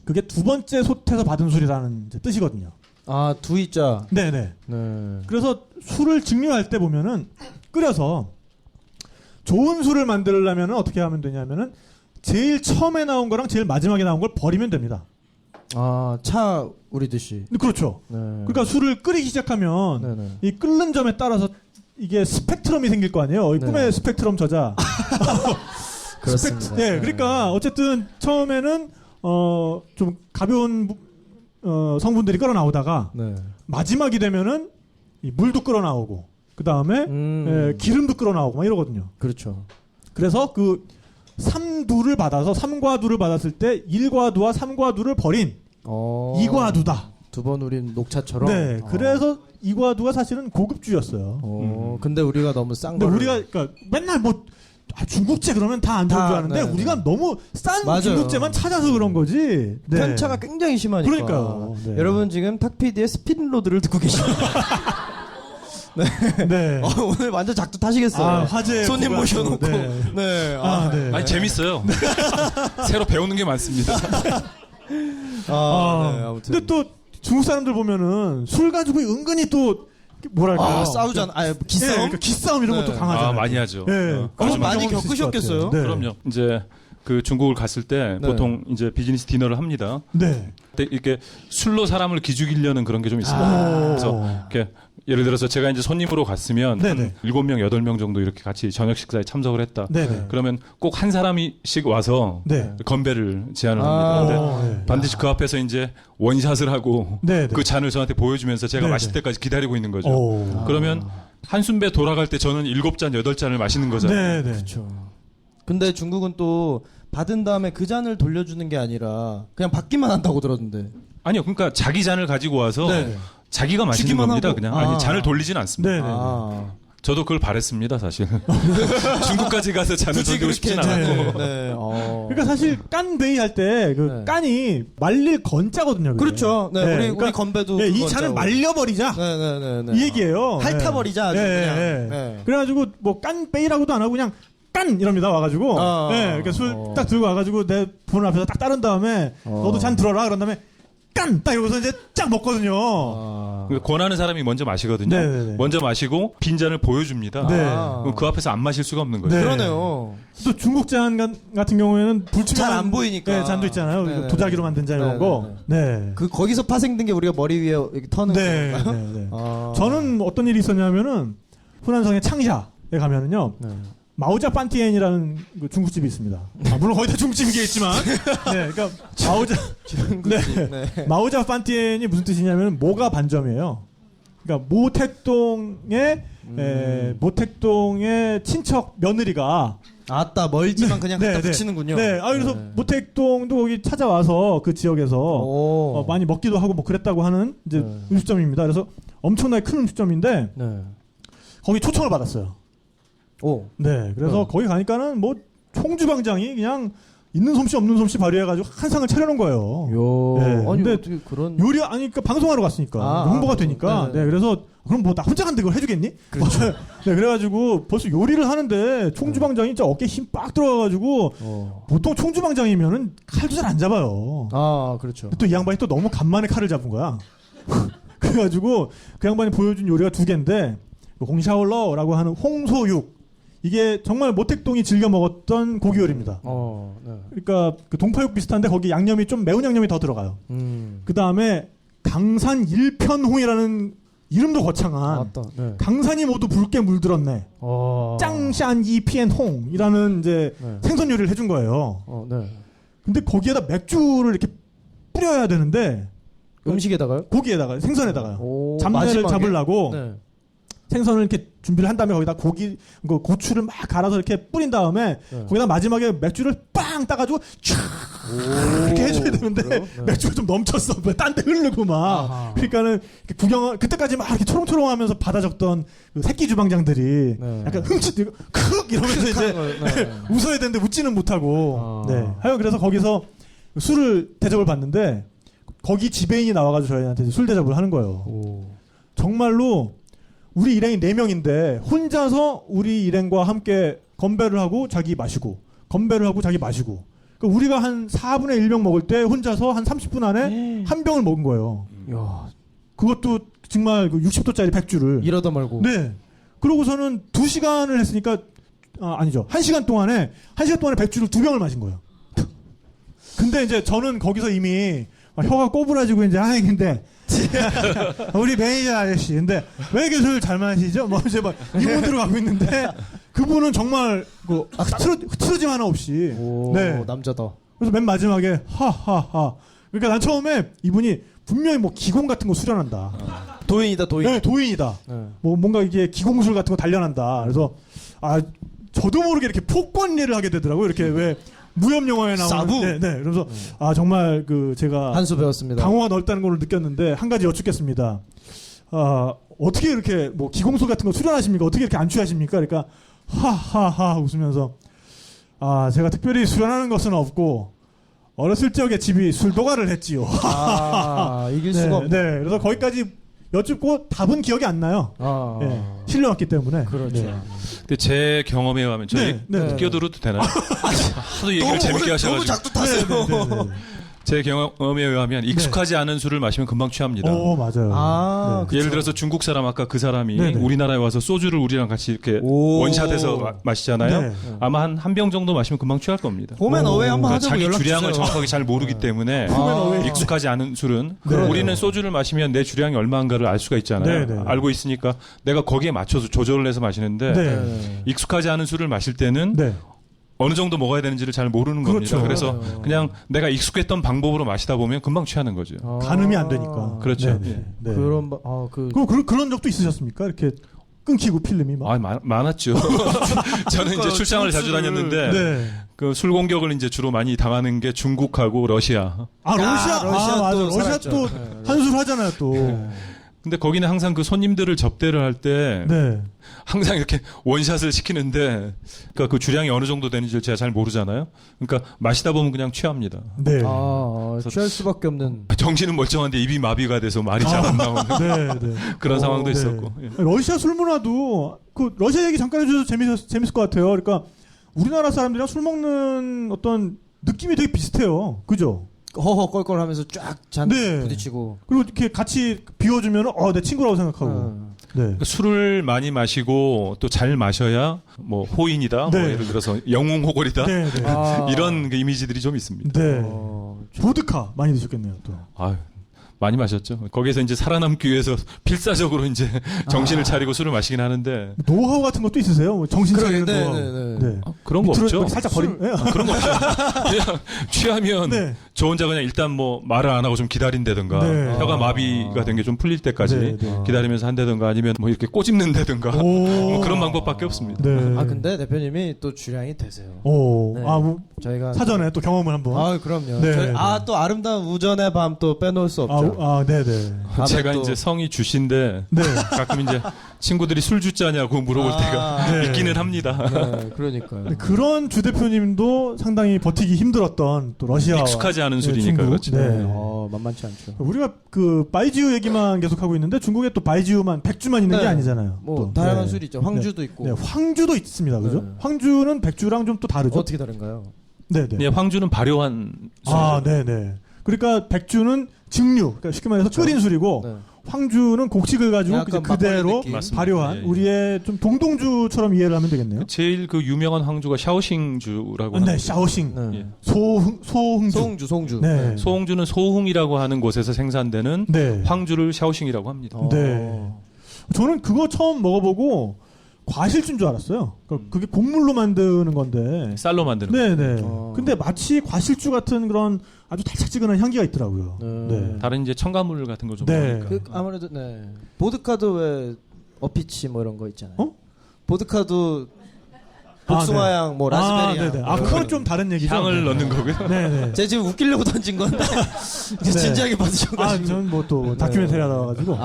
그게 2번째 솥에서 받은 술이라는 이제 뜻이거든요. 아, 두이자. 네네. 네. 그래서 술을 증류할 때 보면은 끓여서 좋은 술을 만들려면 어떻게 하면 되냐면은 제일 처음에 나온 거랑 제일 마지막에 나온 걸 버리면 됩니다. 아, 차 우리듯이. 그렇죠. 네. 그러니까 술을 끓이기 시작하면 네네. 이 끓는 점에 따라서 이게 스펙트럼이 생길 거 아니에요. 이 네. 꿈의 스펙트럼 저자. 그렇습니다. 네, 그러니까 어쨌든 처음에는 좀 가벼운 성분들이 끓어 나오다가 네. 마지막이 되면은 이 물도 끓어 나오고 그 다음에 기름도 끓어 나오고 막 이러거든요. 그렇죠. 그래서 그 3두를 받아서 3과두를 받았을 때 1과두와 3과두를 버린 2과두다. 두 번 우린 녹차처럼. 네, 그래서 2과두가 사실은 고급주였어요. 근데 우리가 너무 싼 근데 거. 우리가 그러니까 맨날 뭐 중국제 그러면 다 안 좋은 줄 아는데 네, 우리가 네. 너무 싼 맞아요. 중국제만 찾아서 그런 거지. 네. 편차가 굉장히 심하니까. 그러니까요. 네. 여러분 지금 탁피디의 스피드로드를 듣고 계십니다. 네. 오늘 완전 작두 타시겠어요. 아, 화제 손님 구간. 모셔놓고. 네. 네. 아, 네. 아니 재밌어요. 새로 배우는 게 많습니다. 네, 아무튼. 근데 또 중국 사람들 보면은 술 가지고 은근히 또 뭐랄까 싸우잖아. 기싸움. 그러니까 기싸움 이런 네. 것도 강하잖아요. 많이 하죠. 네. 그건 많이 경험이 있으실 것 겪으셨겠어요? 같아요. 네. 그럼요. 이제 그 중국을 갔을 때 네. 보통 이제 비즈니스 디너를 합니다. 네. 근데 이렇게 술로 사람을 기죽이려는 그런 게 좀 있어요. 그래서 이렇게 예를 들어서 제가 이제 손님으로 갔으면 네네. 한 7명, 8명 정도 이렇게 같이 저녁 식사에 참석을 했다. 네네. 그러면 꼭 한 사람씩 와서 네. 건배를 제안을 합니다. 근데 네. 반드시 그 앞에서 이제 원샷을 하고 네네. 그 잔을 저한테 보여주면서 제가 네네. 마실 때까지 기다리고 있는 거죠. 오. 그러면 한숨배 돌아갈 때 저는 7잔, 8잔을 마시는 거잖아요. 네네. 그렇죠. 근데 중국은 또 받은 다음에 그 잔을 돌려주는 게 아니라 그냥 받기만 한다고 들었는데. 아니요, 그러니까 자기 잔을 가지고 와서 네. 자기가 마시는 주기만 겁니다. 하고. 그냥 아. 아니 잔을 돌리진 않습니다. 네네. 저도 그걸 바랬습니다, 사실. 중국까지 가서 잔을 돌리고 싶진 않았고. 네. 그러니까 사실 깐베이 할 때 그 네. 깐이 말릴 건자거든요. 그게. 그렇죠. 네, 우리 건배도 네, 이 그건 잔을 짜고. 말려버리자. 네. 이 얘기예요. 핥아버리자, 아주 네. 그냥. 네. 네. 그래가지고 뭐 깐베이라고도 안 하고 그냥 깐 이럽니다 와가지고. 네, 그러니까 술 딱 들고 와가지고 내 분 앞에서 딱 따른 다음에 너도 잔 들어라 그런 다음에 깐 딱 이러고서 이제 쫙 먹거든요. 그러니까 권하는 사람이 먼저 마시거든요. 네네네. 먼저 마시고 빈 잔을 보여줍니다. 네. 그럼 그 앞에서 안 마실 수가 없는 거예요. 네. 그러네요. 또 중국 잔 같은 경우에는 잘 안 보이니까. 네, 잔도 있잖아요. 네네네. 도자기로 만든 잔 이런 거. 네. 거기서 파생된 게 우리가 머리 위에 이렇게 터는 네, 건가요? 네, 네. 아. 저는 어떤 일이 있었냐면은 후난성의 창샤에 가면은요. 네. 마오자 판티엔이라는 그 중국집이 있습니다. 물론 거의 다 중국집이겠지만, 네, 그러니까 마오자 판티엔이 무슨 뜻이냐면 모가 반점이에요. 그러니까 모택동의 친척 며느리가 아따 멀지만 그냥 갖다 네. 붙이는군요. 네, 그래서 모택동도 거기 찾아와서 그 지역에서 많이 먹기도 하고 뭐 그랬다고 하는 이제 음식점입니다. 그래서 엄청나게 큰 음식점인데 네. 거기 초청을 받았어요. 네, 그래서 거기 가니까는 뭐 총주방장이 그냥 있는 솜씨 없는 솜씨 발휘해가지고 한 상을 차려놓은 거예요. 요. 네, 아니 근데 어떻게 그런 요리 아니까 방송하러 갔으니까 홍보가 되니까. 네네. 네, 그래서 그럼 뭐 나 혼자 간데 그걸 해주겠니? 그렇죠. 네, 그래가지고 벌써 요리를 하는데 총주방장이 진짜 어깨 힘 빡 들어가가지고 보통 총주방장이면은 칼도 잘 안 잡아요. 아 그렇죠. 또 이 양반이 또 너무 간만에 칼을 잡은 거야. 그래가지고 그 양반이 보여준 요리가 2개인데 홍샤올러라고 하는 홍소육. 이게 정말 모택동이 즐겨 먹었던 고기 요리입니다. 네. 그러니까 그 동파육 비슷한데 거기 양념이 좀 매운 양념이 더 들어가요. 그 다음에 강산 일편홍이라는 이름도 거창한 맞다. 네. 강산이 모두 붉게 물들었네. 짱샨 이피엔홍이라는 이제 네. 생선 요리를 해준 거예요. 네. 근데 거기에다 맥주를 이렇게 뿌려야 되는데 음식에다가요? 고기에다가 생선에다가요. 오, 잡내를 마지막에? 잡으려고 네. 생선을 이렇게 준비를 한 다음에 거기다 고추를 막 갈아서 이렇게 뿌린 다음에 네. 거기다 마지막에 맥주를 빵 따가지고 촥 이렇게 해줘야 되는데 그래요? 네. 맥주가 좀 넘쳤어. 딴 데 흐르고 막. 아하. 그러니까는 구경 그때까지 막 이렇게 초롱초롱하면서 받아 적던 그 새끼 주방장들이 네. 약간 흠칫 크 이러면서 이제 네. 웃어야 되는데 웃지는 못하고. 아. 네. 하여간 그래서 거기서 술을 대접을 받는데 거기 지배인이 나와가지고 저희한테 술 대접을 하는 거예요. 오. 정말로 우리 일행이 4명인데 혼자서 우리 일행과 함께 건배를 하고 자기 마시고 건배를 하고 자기 마시고 그러니까 우리가 한 4분의 1병 먹을 때 혼자서 한 30분 안에 한 병을 먹은 거예요. 야, 그것도 정말 그 60도짜리 백주를. 이러다 말고. 네. 그러고서는 2시간을 했으니까 아니죠. 1시간 동안에 백주를 2병을 마신 거예요. 근데 이제 저는 거기서 이미 혀가 꼬부라지고 이제 근데 우리 매니저 아저씨 근데 왜 이렇게 술 잘 마시죠? 뭐 이제 막 이문들을 갖고 있는데 그분은 정말 그 흐트러짐 하나 없이 오, 네. 남자다. 그래서 맨 마지막에 하하하 그러니까 난 처음에 이분이 분명히 뭐 기공 같은 거 수련한다. 도인이다 도인. 네, 도인이다. 네. 뭐 뭔가 이게 기공술 같은 거 단련한다. 그래서 저도 모르게 이렇게 폭권례를 하게 되더라고요. 이렇게 왜 무협 영화에 나오는 사부? 네. 그래서 정말 그 제가 한 수 배웠습니다. 강호가 넓다는 걸 느꼈는데 한 가지 여쭙겠습니다. 어떻게 이렇게 뭐 기공술 같은 거 수련하십니까? 어떻게 이렇게 안 취하십니까? 그러니까 하하하 웃으면서 제가 특별히 수련하는 것은 없고 어렸을 적에 집이 술도가를 했지요. 이길 네, 수가 없네. 네. 그래서 거기까지 여쭙고 답은 기억이 안 나요. 네, 실려왔기 때문에. 그렇죠. 네. 근데 제 경험에 의하면 저희 네. 끼어들어도 되나요? 하도 얘기를 재밌게 하셔가지고 작두 타세요. 네. 제 경험에 의하면 익숙하지 않은 술을 마시면 금방 취합니다. 오, 맞아요. 네. 예를 들어서 중국 사람 아까 그 사람이 네네. 우리나라에 와서 소주를 우리랑 같이 이렇게 오. 원샷해서 마시잖아요. 네. 아마 한 병 정도 마시면 금방 취할 겁니다. 홈앤 어웨이 한번 그러니까 하자고 자기 연락 주량을 주세요. 정확하게 잘 모르기 때문에 어웨이. 익숙하지 않은 술은 그러네요. 우리는 소주를 마시면 내 주량이 얼마인가를 알 수가 있잖아요. 네네. 알고 있으니까 내가 거기에 맞춰서 조절을 해서 마시는데 네. 익숙하지 않은 술을 마실 때는 네. 어느 정도 먹어야 되는지를 잘 모르는 그렇죠. 겁니다. 그래서 맞아요. 그냥 내가 익숙했던 방법으로 마시다 보면 금방 취하는 거죠. 가늠이 안 되니까. 그렇죠. 네. 네. 그런 적도 있으셨습니까? 이렇게 끊기고 필름이 막. 많았죠. 저는 이제 출장을 자주 다녔는데 네. 그 술 공격을 이제 주로 많이 당하는 게 중국하고 러시아. 러시아. 러시아 또 러시아 살았죠. 또 네, 한술 하잖아요, 또. 근데 거기는 항상 그 손님들을 접대를 할 때 네. 항상 이렇게 원샷을 시키는데 그러니까 그 주량이 어느 정도 되는지 제가 잘 모르잖아요. 그러니까 마시다 보면 그냥 취합니다. 네. 취할 수밖에 없는. 정신은 멀쩡한데 입이 마비가 돼서 말이 잘 안 나오는 네. 그런 상황도 네. 있었고. 예. 러시아 술 문화도 그 러시아 얘기 잠깐 해주셔서 재밌을 것 같아요. 그러니까 우리나라 사람들이랑 술 먹는 어떤 느낌이 되게 비슷해요. 그죠? 허허 껄껄하면서 쫙 잔 네. 부딪히고. 그리고 이렇게 같이 비워주면 내 친구라고 생각하고. 네. 그러니까 술을 많이 마시고 또 잘 마셔야 뭐 호인이다, 네. 뭐 예를 들어서 영웅호걸이다 네. 이런 그 이미지들이 좀 있습니다. 네. 보드카 많이 드셨겠네요, 또. 아유, 많이 마셨죠. 거기에서 이제 살아남기 위해서 필사적으로 이제 정신을 차리고 술을 마시긴 하는데 노하우 같은 것도 있으세요? 뭐 정신 차리는 네, 노하우. 네, 네. 그런 거 밑으로 없죠. 이렇게 살짝 버리면. 네. 그런 거 없죠. 그냥 취하면 네. 저 혼자 그냥 일단 뭐 말을 안 하고 좀 기다린다든가 네. 혀가 마비가 된 게 좀 풀릴 때까지 네, 네. 기다리면서 한다든가 아니면 뭐 이렇게 꼬집는다든가 오. 뭐 그런 방법밖에 없습니다. 네. 근데 대표님이 또 주량이 되세요. 오. 네. 뭐 저희가 사전에 또 경험을 한번. 그럼요. 네. 또 아름다운 우전의 밤 또 빼놓을 수 없죠. 네네. 제가 또- 이제 성이 주신데 네. 가끔 이제 친구들이 술 주자냐고 물어볼 때가 네. 있기는 합니다. 네, 그러니까요. 네, 그런 주 대표님도 상당히 버티기 힘들었던 또 러시아와 익숙하지 않은 네, 술이니까 중국. 그렇죠. 네. 만만치 않죠. 우리가 그 바이지우 얘기만 계속 하고 있는데 중국에 또 바이지우만 백주만 있는 네. 게 아니잖아요. 뭐 또. 다양한 네. 술이 있죠. 황주도 있고. 네, 황주도 있습니다. 그죠? 네. 황주는 백주랑 좀 또 다르죠. 어떻게 다른가요? 네, 네. 네, 황주는 발효한 술. 네, 네. 그러니까 백주는 증류, 그러니까 쉽게 말해서 끓인 술이고 네. 황주는 곡식을 가지고 약간 그대로 막걸리 느낌. 맞습니다. 발효한 예, 예. 우리의 좀 동동주처럼 이해를 하면 되겠네요. 제일 그 유명한 황주가 샤오싱주라고 네, 하는데 샤오싱, 네. 소흥주. 송주. 네. 소홍주는 소흥이라고 하는 곳에서 생산되는 네. 황주를 샤오싱이라고 합니다. 네. 저는 그거 처음 먹어보고 과실주인 줄 알았어요. 그러니까 그게 곡물로 만드는 건데. 쌀로 만드는 네네. 어. 근데 마치 과실주 같은 그런 아주 달짝지근한 향기가 있더라고요. 네. 다른 이제 첨가물 같은 거 좀 네. 넣으니까. 그 아무래도 네. 보드카도 왜 어피치 뭐 이런 거 있잖아요. 어? 보드카도 아, 복숭아향, 뭐 라즈베리향. 네네. 아, 그건 좀 다른 얘기죠. 향을 넣는 거고요. 네네. 제가 지금 웃기려고 던진 건데 이제 네. 진지하게 아, 받으셔가지고. 저는 뭐 또 다큐멘터리 하다 와가지고.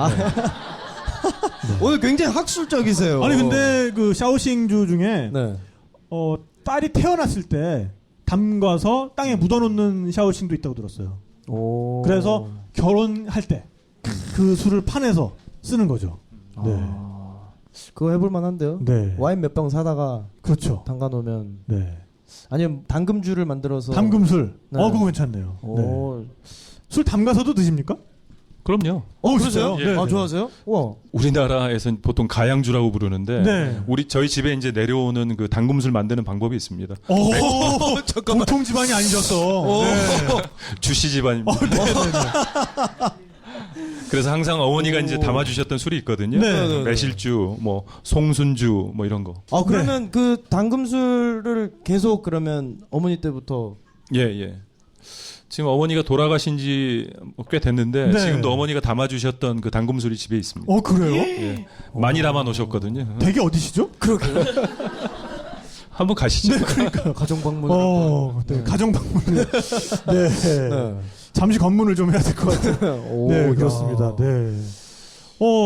오늘 굉장히 학술적이세요. 아니 근데 그 샤오싱주 중에 네. 딸이 태어났을 때 담가서 땅에 묻어놓는 샤오싱도 있다고 들었어요. 오. 그래서 결혼할 때 그 술을 파내서 쓰는 거죠. 네. 그거 해볼 만한데요. 네. 와인 몇 병 사다가 그렇죠. 담가 놓으면 네. 아니면 당금주를 만들어서 담금술. 네. 그거 괜찮네요. 네. 오. 술 담가서도 드십니까? 그럼요. 그러세요? 네, 아 네. 좋아하세요? 와. 우리나라에서는 보통 가양주라고 부르는데 네. 저희 집에 이제 내려오는 그 당금술 만드는 방법이 있습니다. 오, 잠깐만. 보통 집안이 아니셨어. 네. 주씨 집안입니다. 그래서 항상 어머니가 이제 담아주셨던 술이 있거든요. 네. 매실주, 뭐 송순주, 뭐 이런 거. 아 그러면 그 당금술을 계속 그러면 어머니 때부터 예. 지금 어머니가 돌아가신 지 꽤 됐는데 네. 지금도 어머니가 담아주셨던 그 당금술이 집에 있습니다. 그래요? 예. 많이 담아 놓으셨거든요. 댁이 어디시죠? 한번 가시죠. 그러니까. 가정 방문. 네. 가정 방문을. 네. 네. 잠시 검문을 좀 해야 될 것 같아요. 오, 네, 야. 그렇습니다. 네.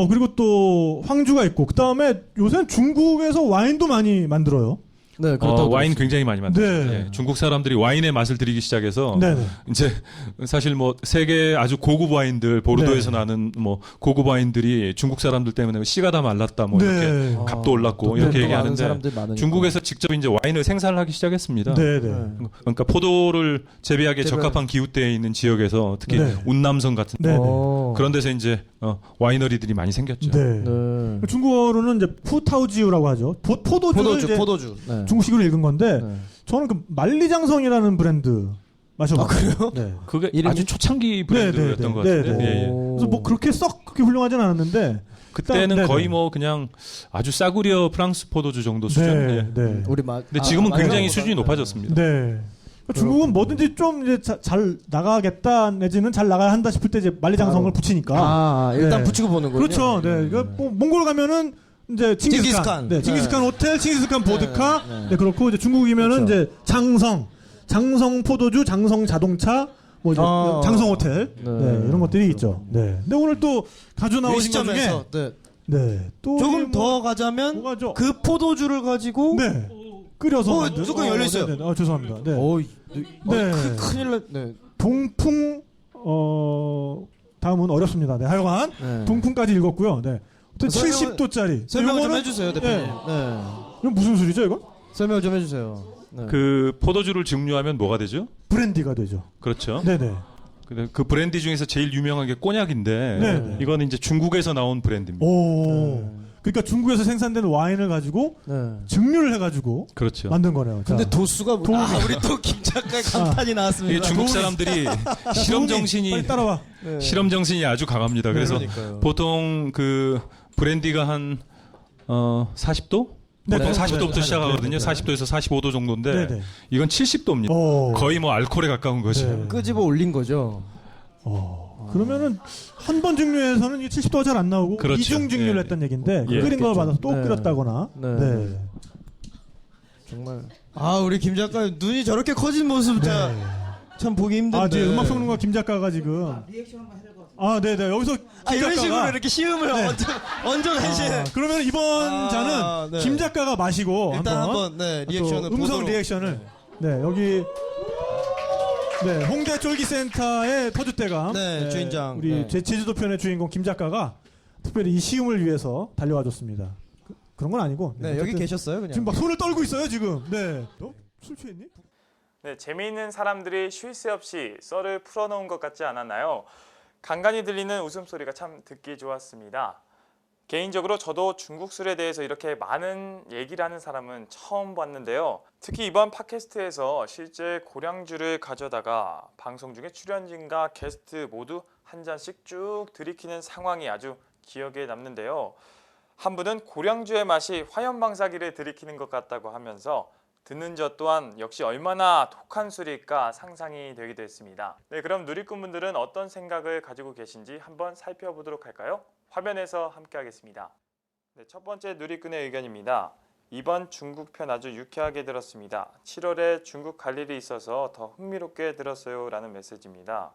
그리고 또 황주가 있고 그다음에 요새는 중국에서 와인도 많이 만들어요. 네, 그렇다고 와인 들었어요. 굉장히 많이 만들어요. 네. 예, 중국 사람들이 와인의 맛을 들이기 시작해서 네, 네. 이제 사실 뭐 세계 아주 고급 와인들 보르도에서 네. 나는 뭐 고급 와인들이 중국 사람들 때문에 씨가 다 말랐다 뭐 네. 이렇게 아, 값도 올랐고 또 이렇게 많은 얘기하는데 사람들이 많으니까. 중국에서 직접 이제 와인을 생산을 하기 시작했습니다. 네, 네. 네. 그러니까 포도를 재배하기에 재배- 적합한 기후대에 있는 지역에서 특히 네. 운남성 같은 네, 네. 그런 데서 이제 와이너리들이 많이 생겼죠. 네. 네. 중국어로는 이제 푸타오지우라고 하죠. 포도주를 이제 포도주. 네. 중국식으로 읽은 건데 네. 저는 그 만리장성이라는 브랜드 마셔봤어요. 그래요? 네. 그게 이름이- 아주 초창기 브랜드였던 것 네, 같은데 네, 예, 예. 그래서 뭐 그렇게 그렇게 훌륭하진 않았는데 그때는 네, 거의 네. 뭐 그냥 아주 싸구려 프랑스 포도주 정도 수준. 네, 예. 네. 우리 근데 지금은 굉장히 수준이 높아졌습니다. 네. 중국은 뭐든지 좀 이제 잘 나가겠다 내지는 잘 나가야 한다 싶을 때 이제 만리장성을 붙이니까. 일단 네. 붙이고 보는군요. 그렇죠. 네. 이거 뭐 몽골 가면은 이제 칭기스칸. 칭기스칸. 네. 칭기스칸 네. 호텔, 칭기스칸 보드카. 네, 네. 네. 그렇고 이제 중국이면은 그렇죠. 이제 장성 포도주, 장성 자동차, 뭐 이제 장성 호텔. 네. 네. 이런 것들이 있죠. 네. 근데 오늘 또 가져 이 나오신 것 중에 시점에서 네. 네. 또 조금 이게 더 가자면 뭐가죠? 그 포도주를 가지고 네. 끓여서 만든. 뚜껑이 열려 있어요. 네, 네. 죄송합니다. 네. 어이, 네. 큰일 났. 네. 동풍 다음은 어렵습니다. 네, 하여간 네. 동풍까지 읽었고요. 네. 설명을- 70도짜리. 설명 좀 해주세요, 대표님. 네. 이건 무슨 술이죠, 이거? 설명 좀 해주세요. 네. 그 포도주를 증류하면 뭐가 되죠? 브랜디가 되죠. 그렇죠. 네네. 근데 그 브랜디 중에서 제일 유명한 게 꼬냑인데 네. 이거는 이제 중국에서 나온 브랜디입니다. 오. 그러니까 중국에서 생산된 와인을 가지고 네. 증류를 해가지고 그렇죠. 만든 거네요. 자. 근데 도수가 도움이- 우리 또 김 작가의 감탄이 나왔습니다. 이게 중국 사람들이 실험 정신이 빨리 따라와. 네. 실험 정신이 아주 강합니다. 그래서 그러니까요. 보통 그 브랜디가 한 40도? 네, 보통 네, 40도부터 네, 시작하거든요. 네, 네. 40도에서 45도 정도인데 네네. 이건 70도입니다. 오. 거의 뭐 알코올에 가까운 거죠. 네. 끄집어 올린 거죠. 그러면은 한 번 증류에서는 70도가 잘 안 나오고 그렇죠. 이중 증류를 예. 했다는 얘기인데 예. 끓인 걸 받아서 또 네. 끓였다거나. 네. 네. 정말. 아 우리 김 작가 눈이 저렇게 커진 모습 참 보기 힘든데. 아, 지금 음악 평론가 김 작가가 지금 아, 네네. 여기서 이런 식으로 이렇게 시음을 네. 얹어 계시네. 그러면 이번 잔은 네. 김 작가가 마시고 일단 한번 네, 리액션을 또 음성 보도록. 리액션을 네, 여기 네, 홍대 쫄기센터의 터줏대감 네, 주인장. 우리 네. 제주도 편의 주인공 김 작가가 특별히 이 시음을 위해서 달려와 줬습니다. 그런 건 아니고 네, 여기 어쨌든 계셨어요, 그냥. 지금 막 손을 떨고 있어요 지금. 네. 너 술 취했니? 네, 재미있는 사람들이 쉴 새 없이 썰을 풀어놓은 것 같지 않았나요? 간간히 들리는 웃음소리가 참 듣기 좋았습니다. 개인적으로 저도 중국 술에 대해서 이렇게 많은 얘기를 하는 사람은 처음 봤는데요. 특히 이번 팟캐스트에서 실제 고량주를 가져다가 방송 중에 출연진과 게스트 모두 한 잔씩 쭉 들이키는 상황이 아주 기억에 남는데요. 한 분은 고량주의 맛이 화염방사기를 들이키는 것 같다고 하면서 듣는 저 또한 역시 얼마나 독한 술일까 상상이 되기도 했습니다. 네, 그럼 누리꾼분들은 어떤 생각을 가지고 계신지 한번 살펴보도록 할까요? 화면에서 함께 하겠습니다. 네, 첫 번째 누리꾼의 의견입니다. 이번 중국 편 아주 유쾌하게 들었습니다. 7월에 중국 갈 일이 있어서 더 흥미롭게 들었어요 라는 메시지입니다.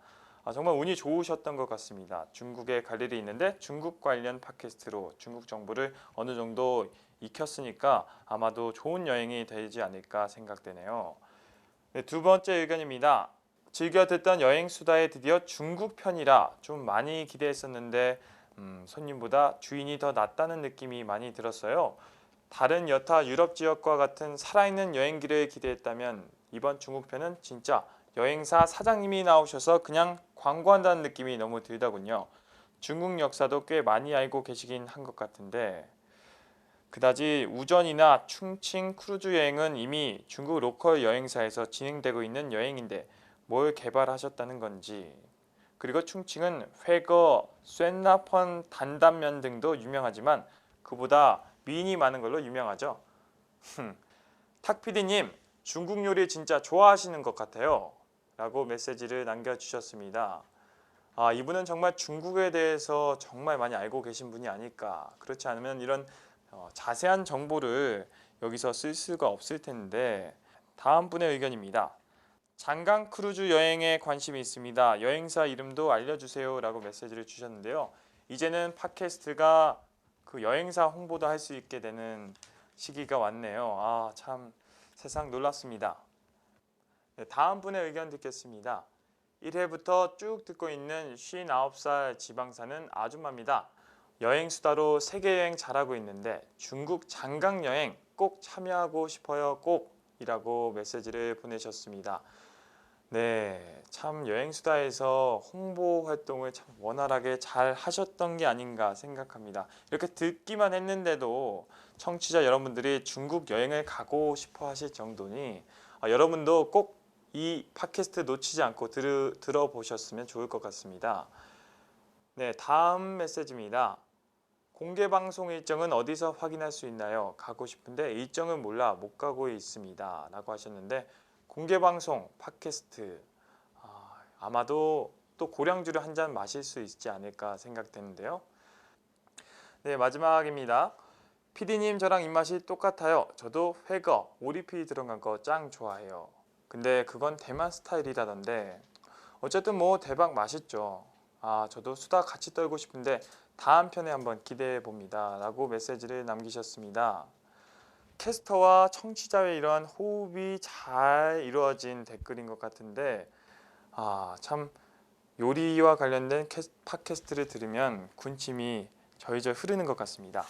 정말 운이 좋으셨던 것 같습니다. 중국에 갈 일이 있는데 중국 관련 팟캐스트로 중국 정보를 어느 정도 익혔으니까 아마도 좋은 여행이 되지 않을까 생각되네요. 네, 두 번째 의견입니다. 즐겨 듣던 여행 수다에 드디어 중국 편이라 좀 많이 기대했었는데 손님보다 주인이 더 낫다는 느낌이 많이 들었어요. 다른 여타 유럽 지역과 같은 살아있는 여행기를 기대했다면 이번 중국 편은 진짜 여행사 사장님이 나오셔서 그냥 광고한다는 느낌이 너무 들더군요. 중국 역사도 꽤 많이 알고 계시긴 한 것 같은데 그다지 우전이나 충칭 크루즈 여행은 이미 중국 로컬 여행사에서 진행되고 있는 여행인데 뭘 개발하셨다는 건지, 그리고 충칭은 회거, 쇳나펀 단단면 등도 유명하지만 그보다 미인이 많은 걸로 유명하죠. 탁PD님, 중국 요리 진짜 좋아하시는 것 같아요 라고 메시지를 남겨주셨습니다. 이분은 정말 중국에 대해서 정말 많이 알고 계신 분이 아닐까. 그렇지 않으면 이런 자세한 정보를 여기서 쓸 수가 없을 텐데. 다음 분의 의견입니다. 장강 크루즈 여행에 관심이 있습니다. 여행사 이름도 알려주세요 라고 메시지를 주셨는데요. 이제는 팟캐스트가 그 여행사 홍보도 할 수 있게 되는 시기가 왔네요. 참 세상 놀랍습니다. 네, 다음 분의 의견 듣겠습니다. 1회부터 쭉 듣고 있는 59살 지방사는 아줌마입니다. 여행 수다로 세계여행 잘하고 있는데 중국 장강 여행 꼭 참여하고 싶어요. 꼭이라고 메시지를 보내셨습니다. 네, 참 여행 수다에서 홍보 활동을 참 원활하게 잘 하셨던 게 아닌가 생각합니다. 이렇게 듣기만 했는데도 청취자 여러분들이 중국 여행을 가고 싶어 하실 정도니 여러분도 꼭 이 팟캐스트 놓치지 않고 들어보셨으면 좋을 것 같습니다. 네, 다음 메시지입니다. 공개 방송 일정은 어디서 확인할 수 있나요? 가고 싶은데 일정은 몰라 못 가고 있습니다 라고 하셨는데, 공개 방송 팟캐스트 아마도 또 고량주를 한 잔 마실 수 있지 않을까 생각되는데요. 네, 마지막입니다. PD님 저랑 입맛이 똑같아요. 저도 회거, 오리피 들어간 거 짱 좋아해요. 근데 그건 대만 스타일이라던데 어쨌든 뭐 대박 맛있죠. 저도 수다 같이 떨고 싶은데 다음 편에 한번 기대해 봅니다 라고 메시지를 남기셨습니다. 캐스터와 청취자의 이러한 호흡이 잘 이루어진 댓글인 것 같은데 참 요리와 관련된 팟캐스트를 들으면 군침이 절절 흐르는 것 같습니다.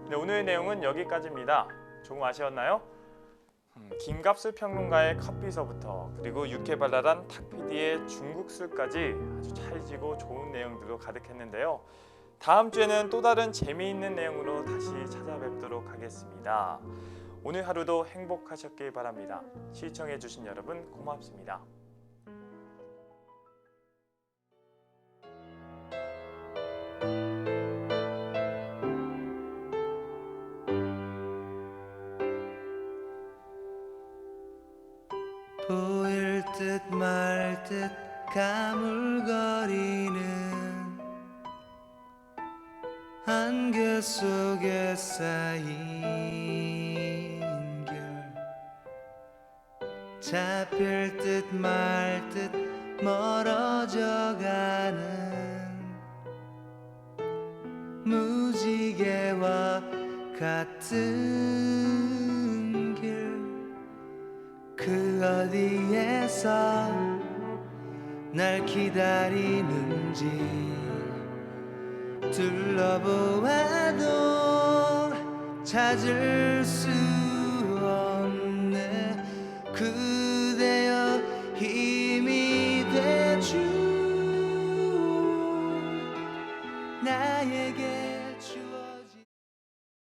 네, 오늘의 내용은 여기까지입니다. 조금 아쉬웠나요? 김갑수 평론가의 커피서부터 그리고 유쾌발랄한 탁PD의 중국술까지 아주 찰지고 좋은 내용들로 가득했는데요. 다음 주에는 또 다른 재미있는 내용으로 다시 찾아뵙도록 하겠습니다. 오늘 하루도 행복하셨길 바랍니다. 시청해주신 여러분 고맙습니다. 보일 듯 말 듯 가물거리는 안개 속에 쌓인 결, 잡힐 듯 말 듯 멀어져가는 무지개와 같은 길 그 어디에서 날 기다리는지 둘러보아도 찾을 수 없네 그